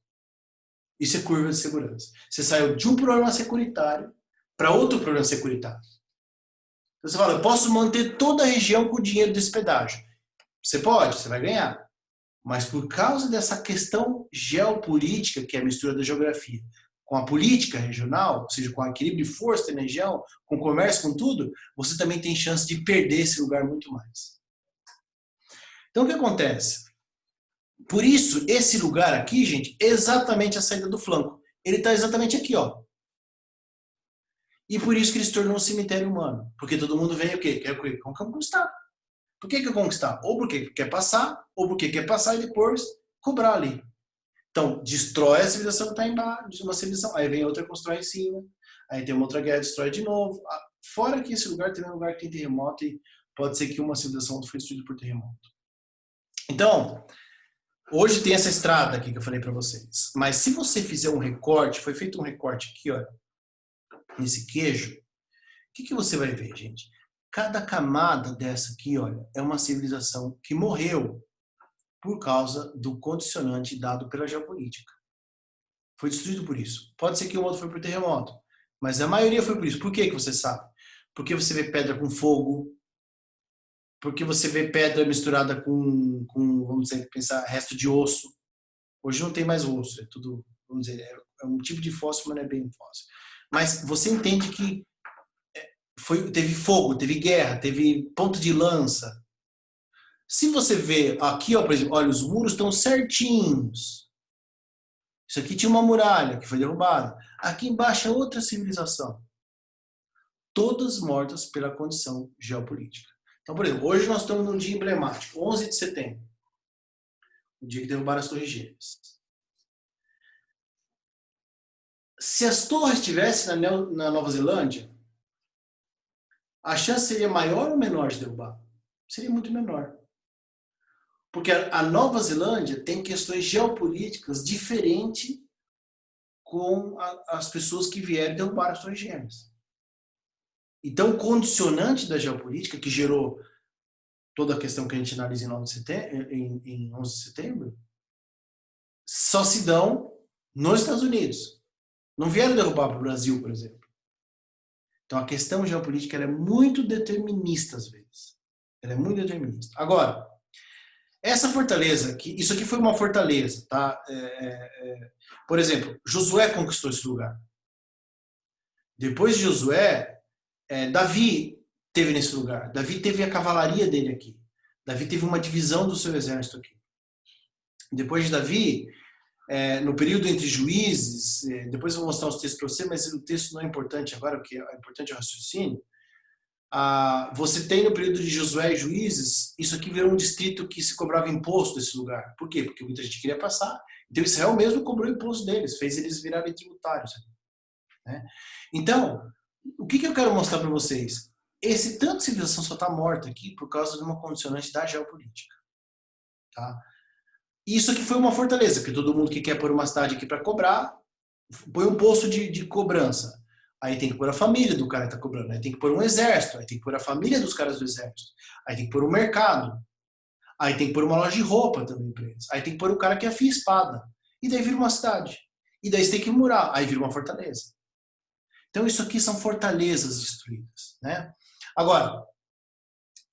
Isso é curva de segurança. Você saiu de um problema securitário para outro problema securitário. Então você fala, eu posso manter toda a região com o dinheiro desse pedágio. Você pode, você vai ganhar. Mas por causa dessa questão geopolítica, que é a mistura da geografia, com a política regional, ou seja, com o equilíbrio de força na região, com o comércio, com tudo, você também tem chance de perder esse lugar muito mais. Então o que acontece? Por isso, esse lugar aqui, gente, é exatamente a saída do flanco. Ele está exatamente aqui, ó. E por isso que ele se tornou um cemitério humano. Porque todo mundo vem o quê? Quer conquistar. Por que quer conquistar? Ou porque quer passar, ou porque quer passar e depois cobrar ali. Então, destrói a civilização que está embaixo, uma civilização. Aí vem outra, constrói em cima. Aí tem uma outra guerra, destrói de novo. Fora que esse lugar tem um lugar que tem terremoto e pode ser que uma civilização foi destruída por terremoto. Então, hoje tem essa estrada aqui que eu falei para vocês. Mas se você fizer um recorte, foi feito um recorte aqui, olha, nesse queijo, o que você vai ver, gente? Cada camada dessa aqui, olha, é uma civilização que morreu por causa do condicionante dado pela geopolítica. Foi destruído por isso. Pode ser que o outro foi por terremoto, mas a maioria foi por isso. Por que você sabe? Porque você vê pedra com fogo, porque você vê pedra misturada com vamos dizer, pensar, resto de osso. Hoje não tem mais osso, é tudo, vamos dizer, é um tipo de fósforo, mas não é bem fósforo. Mas você entende que teve fogo, teve guerra, teve ponto de lança. Se você vê aqui, ó, por exemplo, olha, os muros estão certinhos. Isso aqui tinha uma muralha que foi derrubada. Aqui embaixo é outra civilização. Todas mortas pela condição geopolítica. Então, por exemplo, hoje nós estamos num dia emblemático, 11 de setembro, o dia que derrubaram as Torres Gêmeas. Se as torres estivessem na Nova Zelândia, a chance seria maior ou menor de derrubar? Seria muito menor. Porque a Nova Zelândia tem questões geopolíticas diferentes com as pessoas que vieram derrubar as Torres Gêmeas. Então, o condicionante da geopolítica, que gerou toda a questão que a gente analisa em 11 de setembro, só se dão nos Estados Unidos. Não vieram derrubar para o Brasil, por exemplo. Então, a questão geopolítica ela é muito determinista, às vezes. Ela é muito determinista. Agora, essa fortaleza, isso aqui foi uma fortaleza, tá? Por exemplo, Josué conquistou esse lugar. Depois de Josué, Davi teve nesse lugar. Davi teve a cavalaria dele aqui. Davi teve uma divisão do seu exército aqui. Depois de Davi, no período entre juízes, depois eu vou mostrar os textos para você, mas o texto não é importante agora, o que é importante é o raciocínio. Você tem no período de Josué e Juízes, isso aqui virou um distrito que se cobrava imposto desse lugar. Por quê? Porque muita gente queria passar. Então Israel mesmo cobrou imposto deles, fez eles virarem tributários. Né? Então, o que eu quero mostrar para vocês? Esse tanto de civilização só está morta aqui por causa de uma condicionante da geopolítica. Tá? Isso aqui foi uma fortaleza, porque todo mundo que quer pôr uma cidade aqui para cobrar, põe um posto de cobrança. Aí tem que pôr a família do cara que está cobrando. Aí tem que pôr um exército. Aí tem que pôr a família dos caras do exército. Aí tem que pôr um mercado. Aí tem que pôr uma loja de roupa também para eles. Aí tem que pôr o cara que afia espada. E daí vira uma cidade. E daí você tem que murar. Aí vira uma fortaleza. Então isso aqui são fortalezas destruídas. Né? Agora,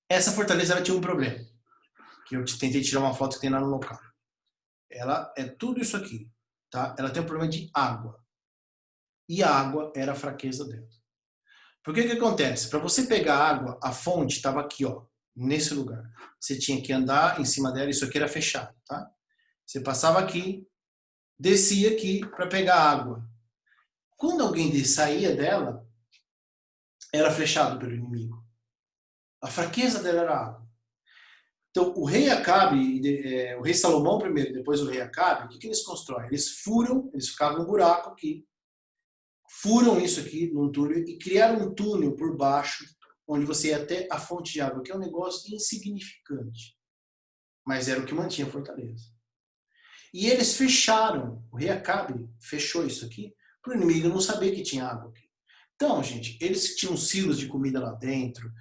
essa fortaleza ela tinha um problema. Que eu tentei tirar uma foto que tem lá no local. Ela é tudo isso aqui. Tá? Ela tem um problema de água. E a água era a fraqueza dela. Por que acontece? Para você pegar a água, a fonte estava aqui, ó, nesse lugar. Você tinha que andar em cima dela, isso aqui era fechado, tá? Você passava aqui, descia aqui para pegar água. Quando alguém saía dela, era flechado pelo inimigo. A fraqueza dela era a água. Então, o rei Acabe, o rei Salomão primeiro, depois o rei Acabe, o que eles constroem? Eles furam, eles ficavam num buraco aqui, furam isso aqui num túnel e criaram um túnel por baixo, onde você ia até a fonte de água, que é um negócio insignificante. Mas era o que mantinha a fortaleza. E eles fecharam, o rei Acabe fechou isso aqui, para o inimigo não saber que tinha água aqui. Então, gente, eles tinham silos de comida lá dentro.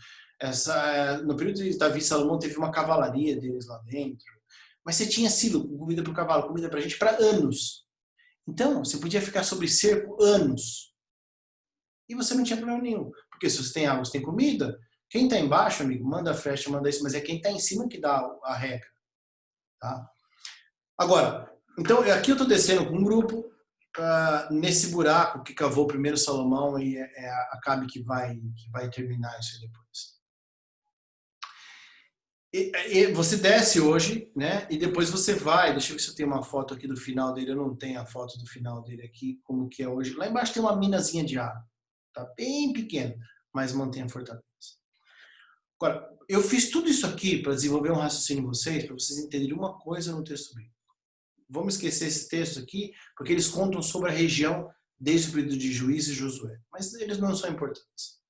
No período de Davi e Salomão teve uma cavalaria deles lá dentro. Mas você tinha silo com comida para o cavalo, comida para a gente, para anos. Então, você podia ficar sob cerco anos. E você não tinha problema nenhum. Porque se você tem água, você tem comida, quem está embaixo, amigo, manda a flecha, manda isso, mas é quem está em cima que dá a regra. Tá? Agora, então, aqui eu estou descendo com um grupo, nesse buraco que cavou primeiro Salomão e Acabe que vai terminar isso depois. E você desce hoje, né? E depois você vai. Deixa eu ver se eu tenho uma foto aqui do final dele. Eu não tenho a foto do final dele aqui, como que é hoje. Lá embaixo tem uma minazinha de água. Tá bem pequena, mas mantém a fortaleza. Agora, eu fiz tudo isso aqui para desenvolver um raciocínio em vocês, para vocês entenderem uma coisa no texto bíblico. Vamos esquecer esse texto aqui, porque eles contam sobre a região desde o período de Juízes e Josué. Mas eles não são importantes.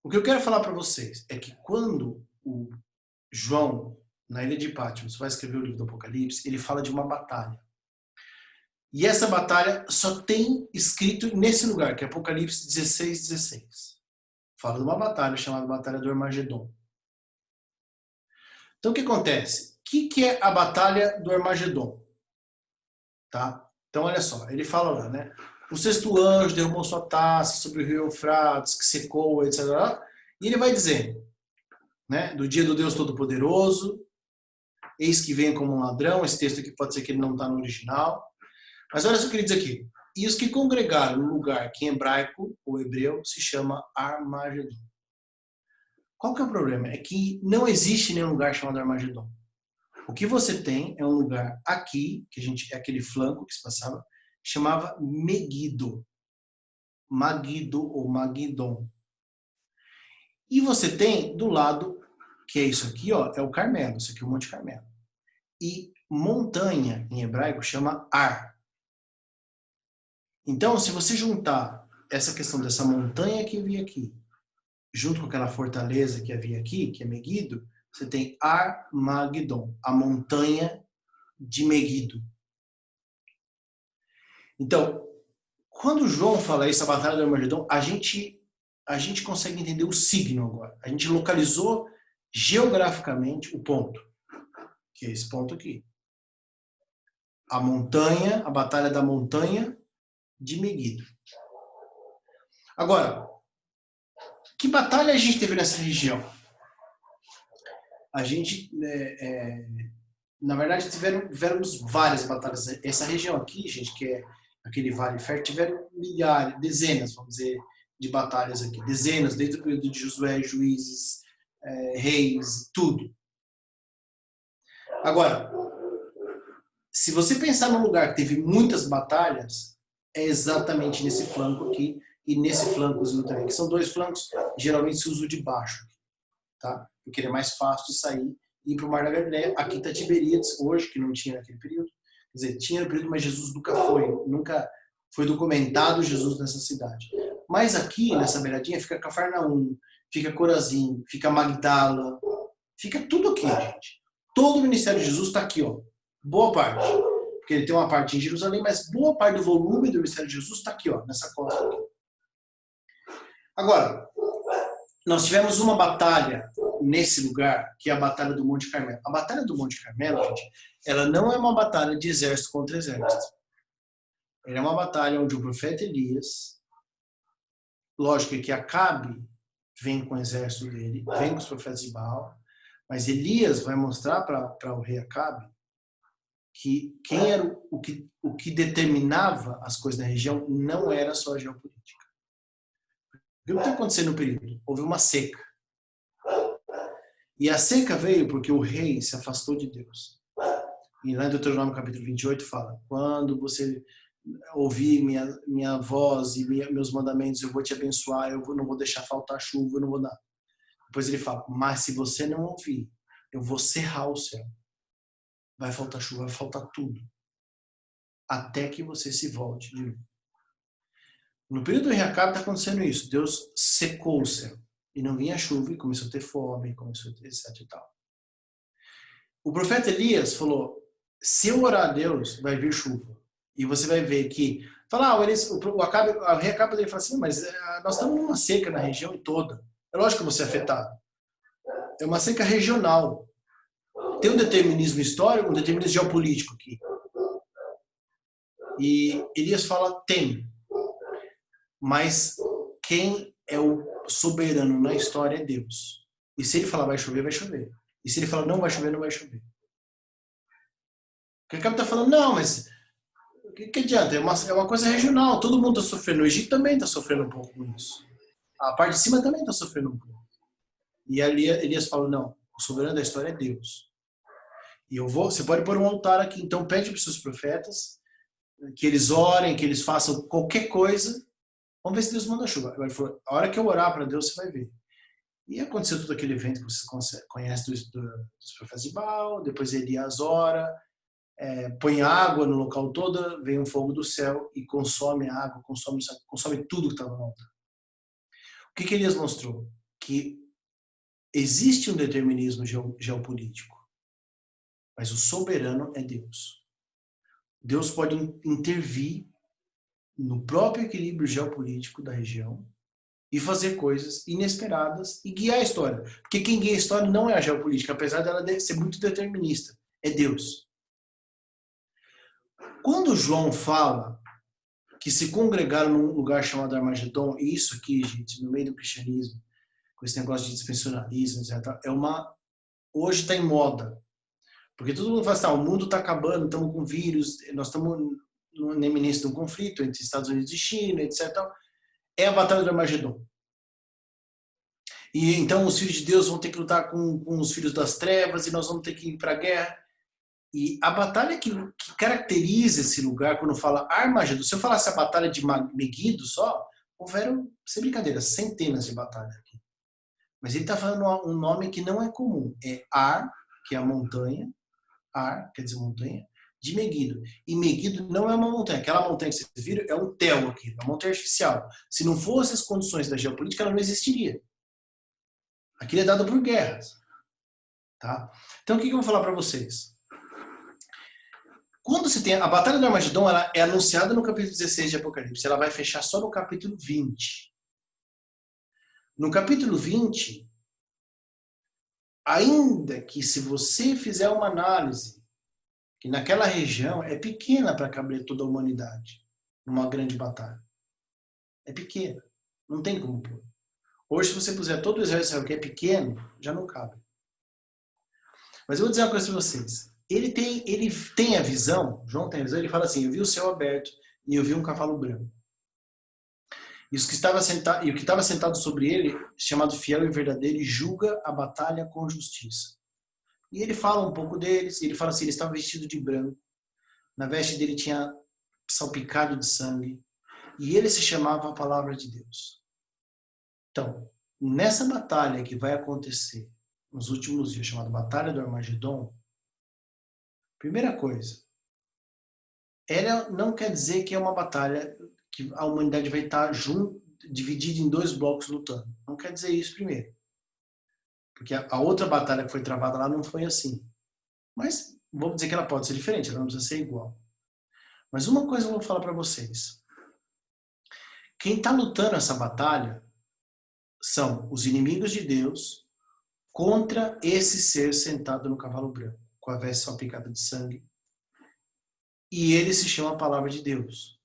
O que eu quero falar para vocês é que quando o João, na ilha de Patmos, vai escrever o livro do Apocalipse, ele fala de uma batalha. E essa batalha só tem escrito nesse lugar, que é Apocalipse 16:16. Fala de uma batalha chamada Batalha do Armagedon. Então o que acontece? O que é a Batalha do Armagedon? Tá? Então olha só, ele fala lá, né? O sexto anjo derramou sua taça sobre o rio Eufrates, que secou, etc. E ele vai dizendo, né? Do dia do Deus Todo-Poderoso, eis que vem como um ladrão. Esse texto aqui pode ser que ele não está no original. Mas olha só o que ele diz aqui. e os que congregaram no lugar que em hebraico, ou hebreu, se chama Armagedon. Qual que é o problema? É que não existe nenhum lugar chamado Armagedon. O que você tem é um lugar aqui, que a gente é aquele flanco que se passava, chamava Megido. Magido ou Magidon. E você tem do lado, que é isso aqui, ó, é o Carmelo, isso aqui é o Monte Carmelo. E montanha, em hebraico, chama Ar. Então, se você juntar essa questão dessa montanha que havia aqui, junto com aquela fortaleza que havia aqui, que é Megido, você tem Armagedon, a montanha de Megido. Então, quando João fala isso, a batalha do Armagedon, a gente consegue entender o signo agora. A gente localizou geograficamente o ponto, que é esse ponto aqui. A montanha, a batalha da montanha de Megido. Agora, que batalha a gente teve nessa região? A gente, na verdade, tivemos várias batalhas. Essa região aqui, gente, que é aquele Vale Fértil, tiveram milhares, dezenas, vamos dizer, de batalhas aqui. Dezenas, desde o período de Josué, Juízes, Reis, tudo. Agora, se você pensar num lugar que teve muitas batalhas, é exatamente nesse flanco aqui e nesse flancozinho também, que são dois flancos, geralmente se usa o de baixo, tá? Porque ele é mais fácil de sair e ir para o Mar da Galileia. Aqui está Tiberíades, hoje, que não tinha naquele período. Quer dizer, tinha no período, mas Jesus nunca foi documentado Jesus nessa cidade. Mas aqui, nessa beiradinha, fica Cafarnaum, fica Corazim, fica Magdala, fica tudo aqui, gente. Todo o ministério de Jesus está aqui, ó. Boa parte. Porque ele tem uma parte em Jerusalém, mas boa parte do volume do ministério de Jesus está aqui, ó, nessa costa aqui. Agora, nós tivemos uma batalha nesse lugar, que é a Batalha do Monte Carmelo. A Batalha do Monte Carmelo, gente, ela não é uma batalha de exército contra exército. Ela é uma batalha onde o profeta Elias, lógico que Acabe vem com o exército dele, vem com os profetas de Baal, mas Elias vai mostrar para o rei Acabe que quem era o que determinava as coisas na região não era só a geopolítica. O que está acontecendo no período? Houve uma seca. E a seca veio porque o rei se afastou de Deus. E lá em Deuteronômio capítulo 28 fala, quando você ouvir minha voz e meus mandamentos, eu vou te abençoar, não vou deixar faltar chuva, eu não vou dar. Depois ele fala, mas se você não ouvir, eu vou cerrar o céu. Vai faltar chuva, vai faltar tudo. Até que você se volte de novo. No período do rei Acabe está acontecendo isso. Deus secou o céu. E não vinha chuva e começou a ter fome, começou a ter etc e tal. O profeta Elias falou, se eu orar a Deus, vai vir chuva. E você vai ver que... o rei Acabe ele fala assim, mas nós estamos numa seca na região toda. É lógico que você é afetado. É uma seca regional. Tem um determinismo histórico, um determinismo geopolítico aqui. E Elias fala, tem. Mas quem é o soberano na história é Deus. E se ele falar vai chover, vai chover. E se ele falar não vai chover, não vai chover. O que Acabe está falando, não, mas o que adianta? É uma coisa regional, todo mundo está sofrendo. O Egito também está sofrendo um pouco com isso. A parte de cima também está sofrendo um pouco. E ali Elias fala, não, o soberano da história é Deus. E você pode pôr um altar aqui, então pede para os seus profetas que eles orem, que eles façam qualquer coisa. Vamos ver se Deus manda chuva. Ele falou, a hora que eu orar para Deus, você vai ver. E aconteceu todo aquele evento que você conhece dos profetas de Baal, depois Elias ora, põe água no local todo, vem um fogo do céu e consome a água, consome tudo que estava no altar. O que Elias mostrou? Que existe um determinismo geopolítico, mas o soberano é Deus. Deus pode intervir no próprio equilíbrio geopolítico da região e fazer coisas inesperadas e guiar a história. Porque quem guia a história não é a geopolítica, apesar dela ser muito determinista, é Deus. Quando João fala que se congregaram num lugar chamado Armagedon, e isso aqui, gente, no meio do cristianismo, com esse negócio de dispensacionalismo, etc., hoje está em moda. Porque todo mundo fala assim, o mundo está acabando, estamos com vírus, nós estamos na iminência de um conflito entre Estados Unidos e China, etc. É a Batalha do Armagedon. E então os filhos de Deus vão ter que lutar com os filhos das trevas e nós vamos ter que ir para a guerra. E a batalha que caracteriza esse lugar, quando fala Armagedon, se eu falasse a batalha de Megido só, houveram, sem brincadeira, centenas de batalhas aqui. Mas ele está falando um nome que não é comum. É Ar, que é a montanha, Ar, quer dizer montanha, de Megido. E Megido não é uma montanha. Aquela montanha que vocês viram é um tel aqui, uma montanha artificial. Se não fossem as condições da geopolítica, ela não existiria. Aquilo é dado por guerras. Tá? Então, o que eu vou falar para vocês? Quando você tem a Batalha do Armagedon, ela é anunciada no capítulo 16 de Apocalipse. Ela vai fechar só no capítulo 20. No capítulo 20, ainda que se você fizer uma análise, que naquela região é pequena para caber toda a humanidade, numa grande batalha. É pequena. Não tem como pôr. Hoje, se você puser todo o exército que é pequeno, já não cabe. Mas eu vou dizer uma coisa para vocês. Ele tem a visão, João tem a visão, ele fala assim, eu vi o céu aberto e eu vi um cavalo branco. E o que estava sentado sobre ele, chamado fiel e verdadeiro, e julga a batalha com justiça. E ele fala um pouco deles, e ele fala assim, ele estava vestido de branco, na veste dele tinha salpicado de sangue, e ele se chamava a palavra de Deus. Então, nessa batalha que vai acontecer nos últimos dias, chamada Batalha do Armagedon, primeira coisa, ela não quer dizer que é uma batalha que a humanidade vai estar dividida em dois blocos lutando. Não quer dizer isso primeiro. Porque a outra batalha que foi travada lá não foi assim. Mas vamos dizer que ela pode ser diferente, ela não precisa ser igual. Mas uma coisa eu vou falar para vocês. Quem está lutando essa batalha são os inimigos de Deus contra esse ser sentado no cavalo branco, com a veste salpicada de sangue. E ele se chama Palavra de Deus.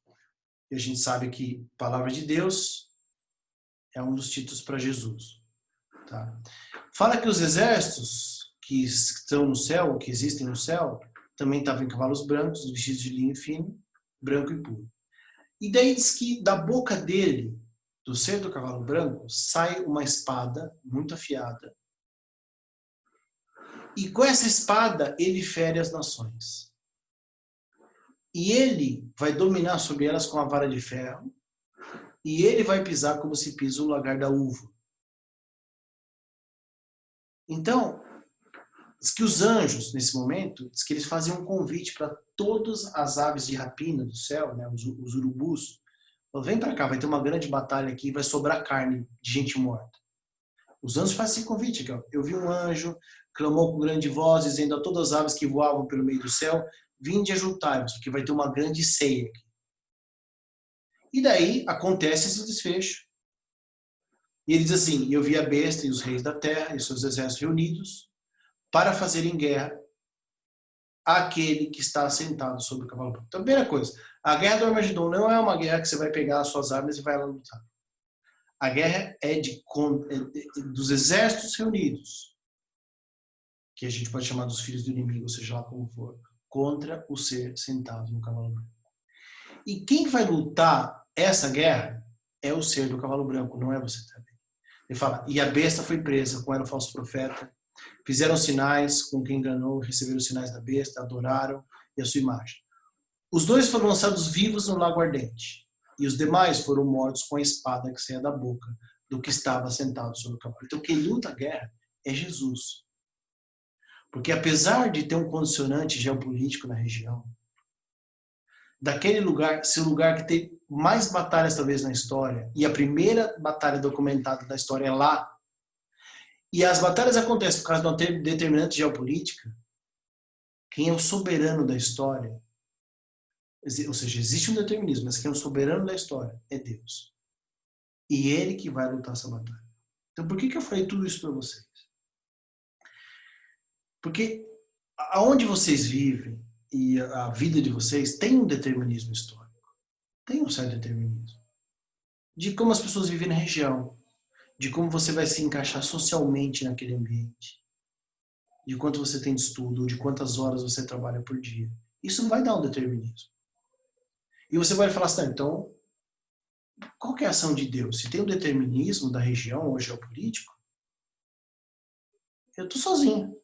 E a gente sabe que Palavra de Deus é um dos títulos para Jesus. Tá? Fala que os exércitos que estão no céu, que existem no céu, também estavam em cavalos brancos, vestidos de linho fino, branco e puro. E daí diz que da boca dele, do ser do cavalo branco, sai uma espada muito afiada. E com essa espada ele fere as nações. E ele vai dominar sobre elas com a vara de ferro. E ele vai pisar como se pisa o lagar da uva. Então, diz que os anjos, nesse momento, diz que eles fazem um convite para todas as aves de rapina do céu, né, os urubus. Então, vem para cá, vai ter uma grande batalha aqui, vai sobrar carne de gente morta. Os anjos fazem esse convite aqui. Ó. Eu vi um anjo, clamou com grande voz, dizendo a todas as aves que voavam pelo meio do céu, vinde ajuntai-vos, porque vai ter uma grande ceia aqui. E daí acontece esse desfecho. E ele diz assim, eu vi a besta e os reis da terra e seus exércitos reunidos para fazerem guerra àquele que está sentado sobre o cavalo branco. Então, primeira coisa, a guerra do Armagedon não é uma guerra que você vai pegar as suas armas e vai lá lutar. A guerra é dos exércitos reunidos, que a gente pode chamar dos filhos do inimigo, seja lá como for, contra o ser sentado no cavalo branco. E quem vai lutar essa guerra é o ser do cavalo branco, não é você também. Ele fala, e a besta foi presa, com ela o falso profeta, fizeram sinais com quem enganou, receberam os sinais da besta, adoraram e a sua imagem. Os dois foram lançados vivos no lago ardente, e os demais foram mortos com a espada que saía da boca do que estava sentado sobre o cavalo. Então quem luta a guerra é Jesus. Porque apesar de ter um condicionante geopolítico na região, daquele lugar, esse lugar que tem mais batalhas talvez na história, e a primeira batalha documentada da história é lá, e as batalhas acontecem por causa de uma determinante geopolítica, quem é o soberano da história, ou seja, existe um determinismo, mas quem é o soberano da história é Deus. E ele que vai lutar essa batalha. Então por que eu falei tudo isso para vocês? Porque aonde vocês vivem e a vida de vocês tem um determinismo histórico. Tem um certo determinismo. De como as pessoas vivem na região, de como você vai se encaixar socialmente naquele ambiente, de quanto você tem de estudo, de quantas horas você trabalha por dia. Isso vai dar um determinismo. E você vai falar assim, então, qual que é a ação de Deus? Se tem um determinismo da região ou geopolítico, eu estou sozinho.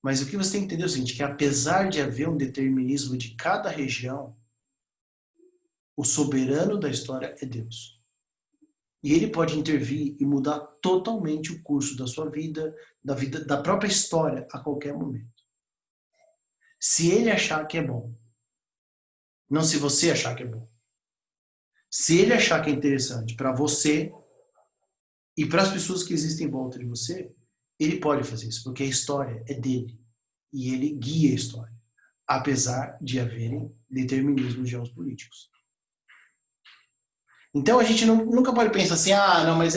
Mas o que você tem que entender é o seguinte, que apesar de haver um determinismo de cada região, o soberano da história é Deus. E ele pode intervir e mudar totalmente o curso da sua vida, da própria história, a qualquer momento. Se ele achar que é bom. Não se você achar que é bom. Se ele achar que é interessante para você e para as pessoas que existem em volta de você, ele pode fazer isso, porque a história é dele. E ele guia a história, apesar de haverem determinismos geopolíticos. Então a gente nunca pode pensar assim, não, mas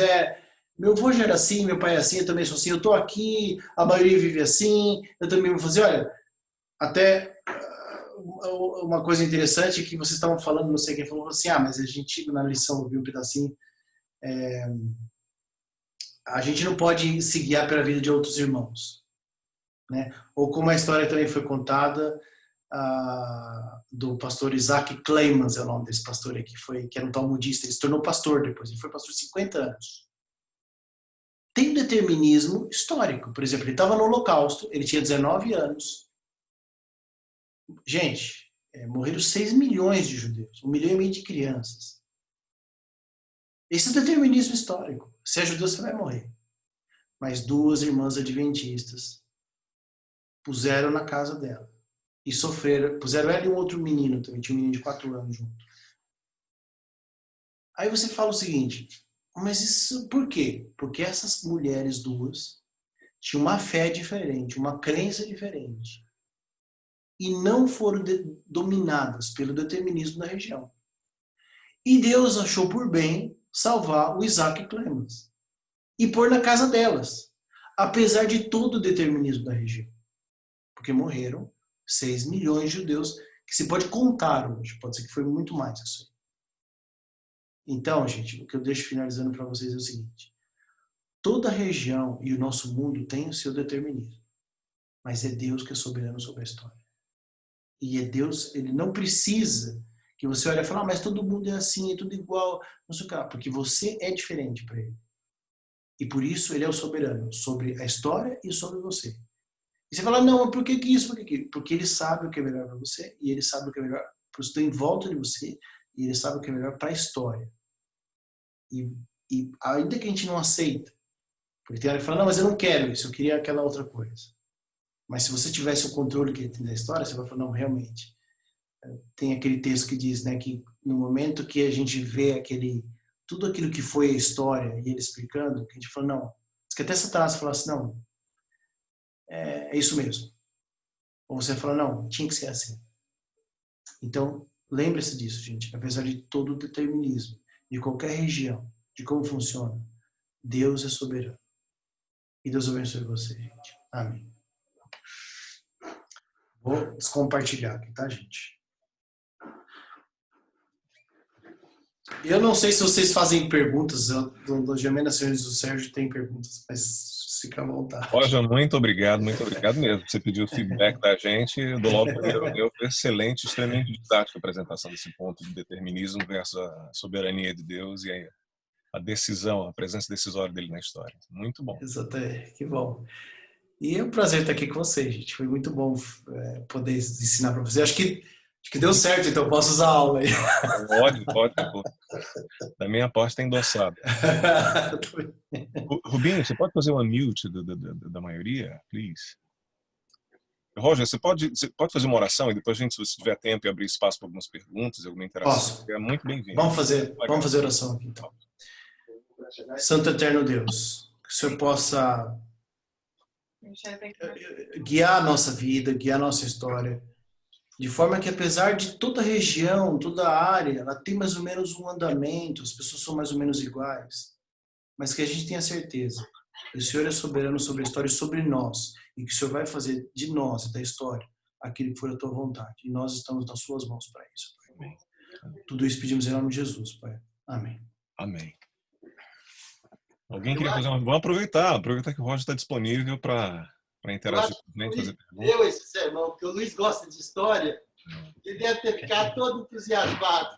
meu avô já era assim, meu pai é assim, eu também sou assim, eu estou aqui, a maioria vive assim, eu também vou fazer, olha, até uma coisa interessante que vocês estavam falando, não sei quem falou assim, mas a gente na lição viu um pedacinho, a gente não pode se guiar pela vida de outros irmãos, né? Ou como a história também foi contada do pastor Isaac Clemens, é o nome desse pastor aqui, que era um talmudista, ele se tornou pastor depois, ele foi pastor 50 anos. Tem um determinismo histórico, por exemplo, ele estava no Holocausto, ele tinha 19 anos. Gente, morreram 6 milhões de judeus, 1,5 milhão de crianças. Esse é o determinismo histórico. Se é judeu, você vai morrer. Mas 2 irmãs adventistas puseram na casa dela. E sofreram, puseram ela e um outro menino também, tinha um menino de 4 anos junto. Aí você fala o seguinte, mas isso por quê? Porque essas mulheres duas tinham uma fé diferente, uma crença diferente. E não foram dominadas pelo determinismo da região. E Deus achou por bem salvar o Isaac Clemens e pôr na casa delas, apesar de todo o determinismo da região. Porque morreram 6 milhões de judeus, que se pode contar hoje, pode ser que foi muito mais que isso aí. Então, gente, o que eu deixo finalizando para vocês é o seguinte, toda região e o nosso mundo tem o seu determinismo, mas é Deus que é soberano sobre a história. E é Deus, ele não precisa que você olhe e fale, mas todo mundo é assim, é tudo igual, não sei o que lá, porque você é diferente para ele. E por isso ele é o soberano sobre a história e sobre você. E você fala, não, mas por que isso, por que aquilo? Porque ele sabe o que é melhor para você, e ele sabe o que é melhor para os que estão em volta de você, e ele sabe o que é melhor para a história. E ainda que a gente não aceita, porque tem hora que fala, não, mas eu não quero isso, eu queria aquela outra coisa. Mas se você tivesse o controle que ele tem da história, você vai falar, não, realmente. Tem aquele texto que diz, né, que no momento que a gente vê tudo aquilo que foi a história e ele explicando, que a gente fala, não. Diz que até Satanás fala assim, não, é isso mesmo. Ou você fala, não, tinha que ser assim. Então, lembre-se disso, gente. Apesar de todo o determinismo, de qualquer região, de como funciona, Deus é soberano. E Deus abençoe você, gente. Amém. Vou descompartilhar aqui, tá, gente? Eu não sei se vocês fazem perguntas, do Gemena Senhores do Sérgio tem perguntas, mas fica à vontade. Roger, muito obrigado mesmo. Você pediu feedback da gente, eu dou logo primeiro. Excelente, extremamente didática a apresentação desse ponto de determinismo versus a soberania de Deus e a decisão, a presença decisória dele na história. Muito bom. Exatamente, que bom. E é um prazer estar aqui com vocês, gente. Foi muito bom poder ensinar para vocês. Acho que deu certo, então eu posso usar a aula aí. Pode. Da minha parte tem endossado. Rubinho, você pode fazer uma mute da maioria, please? Roger, você pode fazer uma oração e depois a gente, se você tiver tempo e abrir espaço para algumas perguntas, alguma interação, Posso. é muito bem-vindo. Vamos fazer oração aqui, então. Santo Eterno Deus, que o Senhor possa guiar a nossa vida, guiar a nossa história, de forma que apesar de toda região, toda área, ela tem mais ou menos um andamento, as pessoas são mais ou menos iguais, mas que a gente tenha certeza que o Senhor é soberano sobre a história e sobre nós, e que o Senhor vai fazer de nós e da história aquilo que for a tua vontade, e nós estamos nas suas mãos para isso, Pai. Amém. Tudo isso pedimos em nome de Jesus, Pai. Amém. Amém. Alguém queria fazer uma... Vamos aproveitar que o Roger está disponível para interagir com a gente, fazer perguntas. Deu esse sermão, porque o Luiz gosta de história, Ele deve ter ficado todo entusiasmado.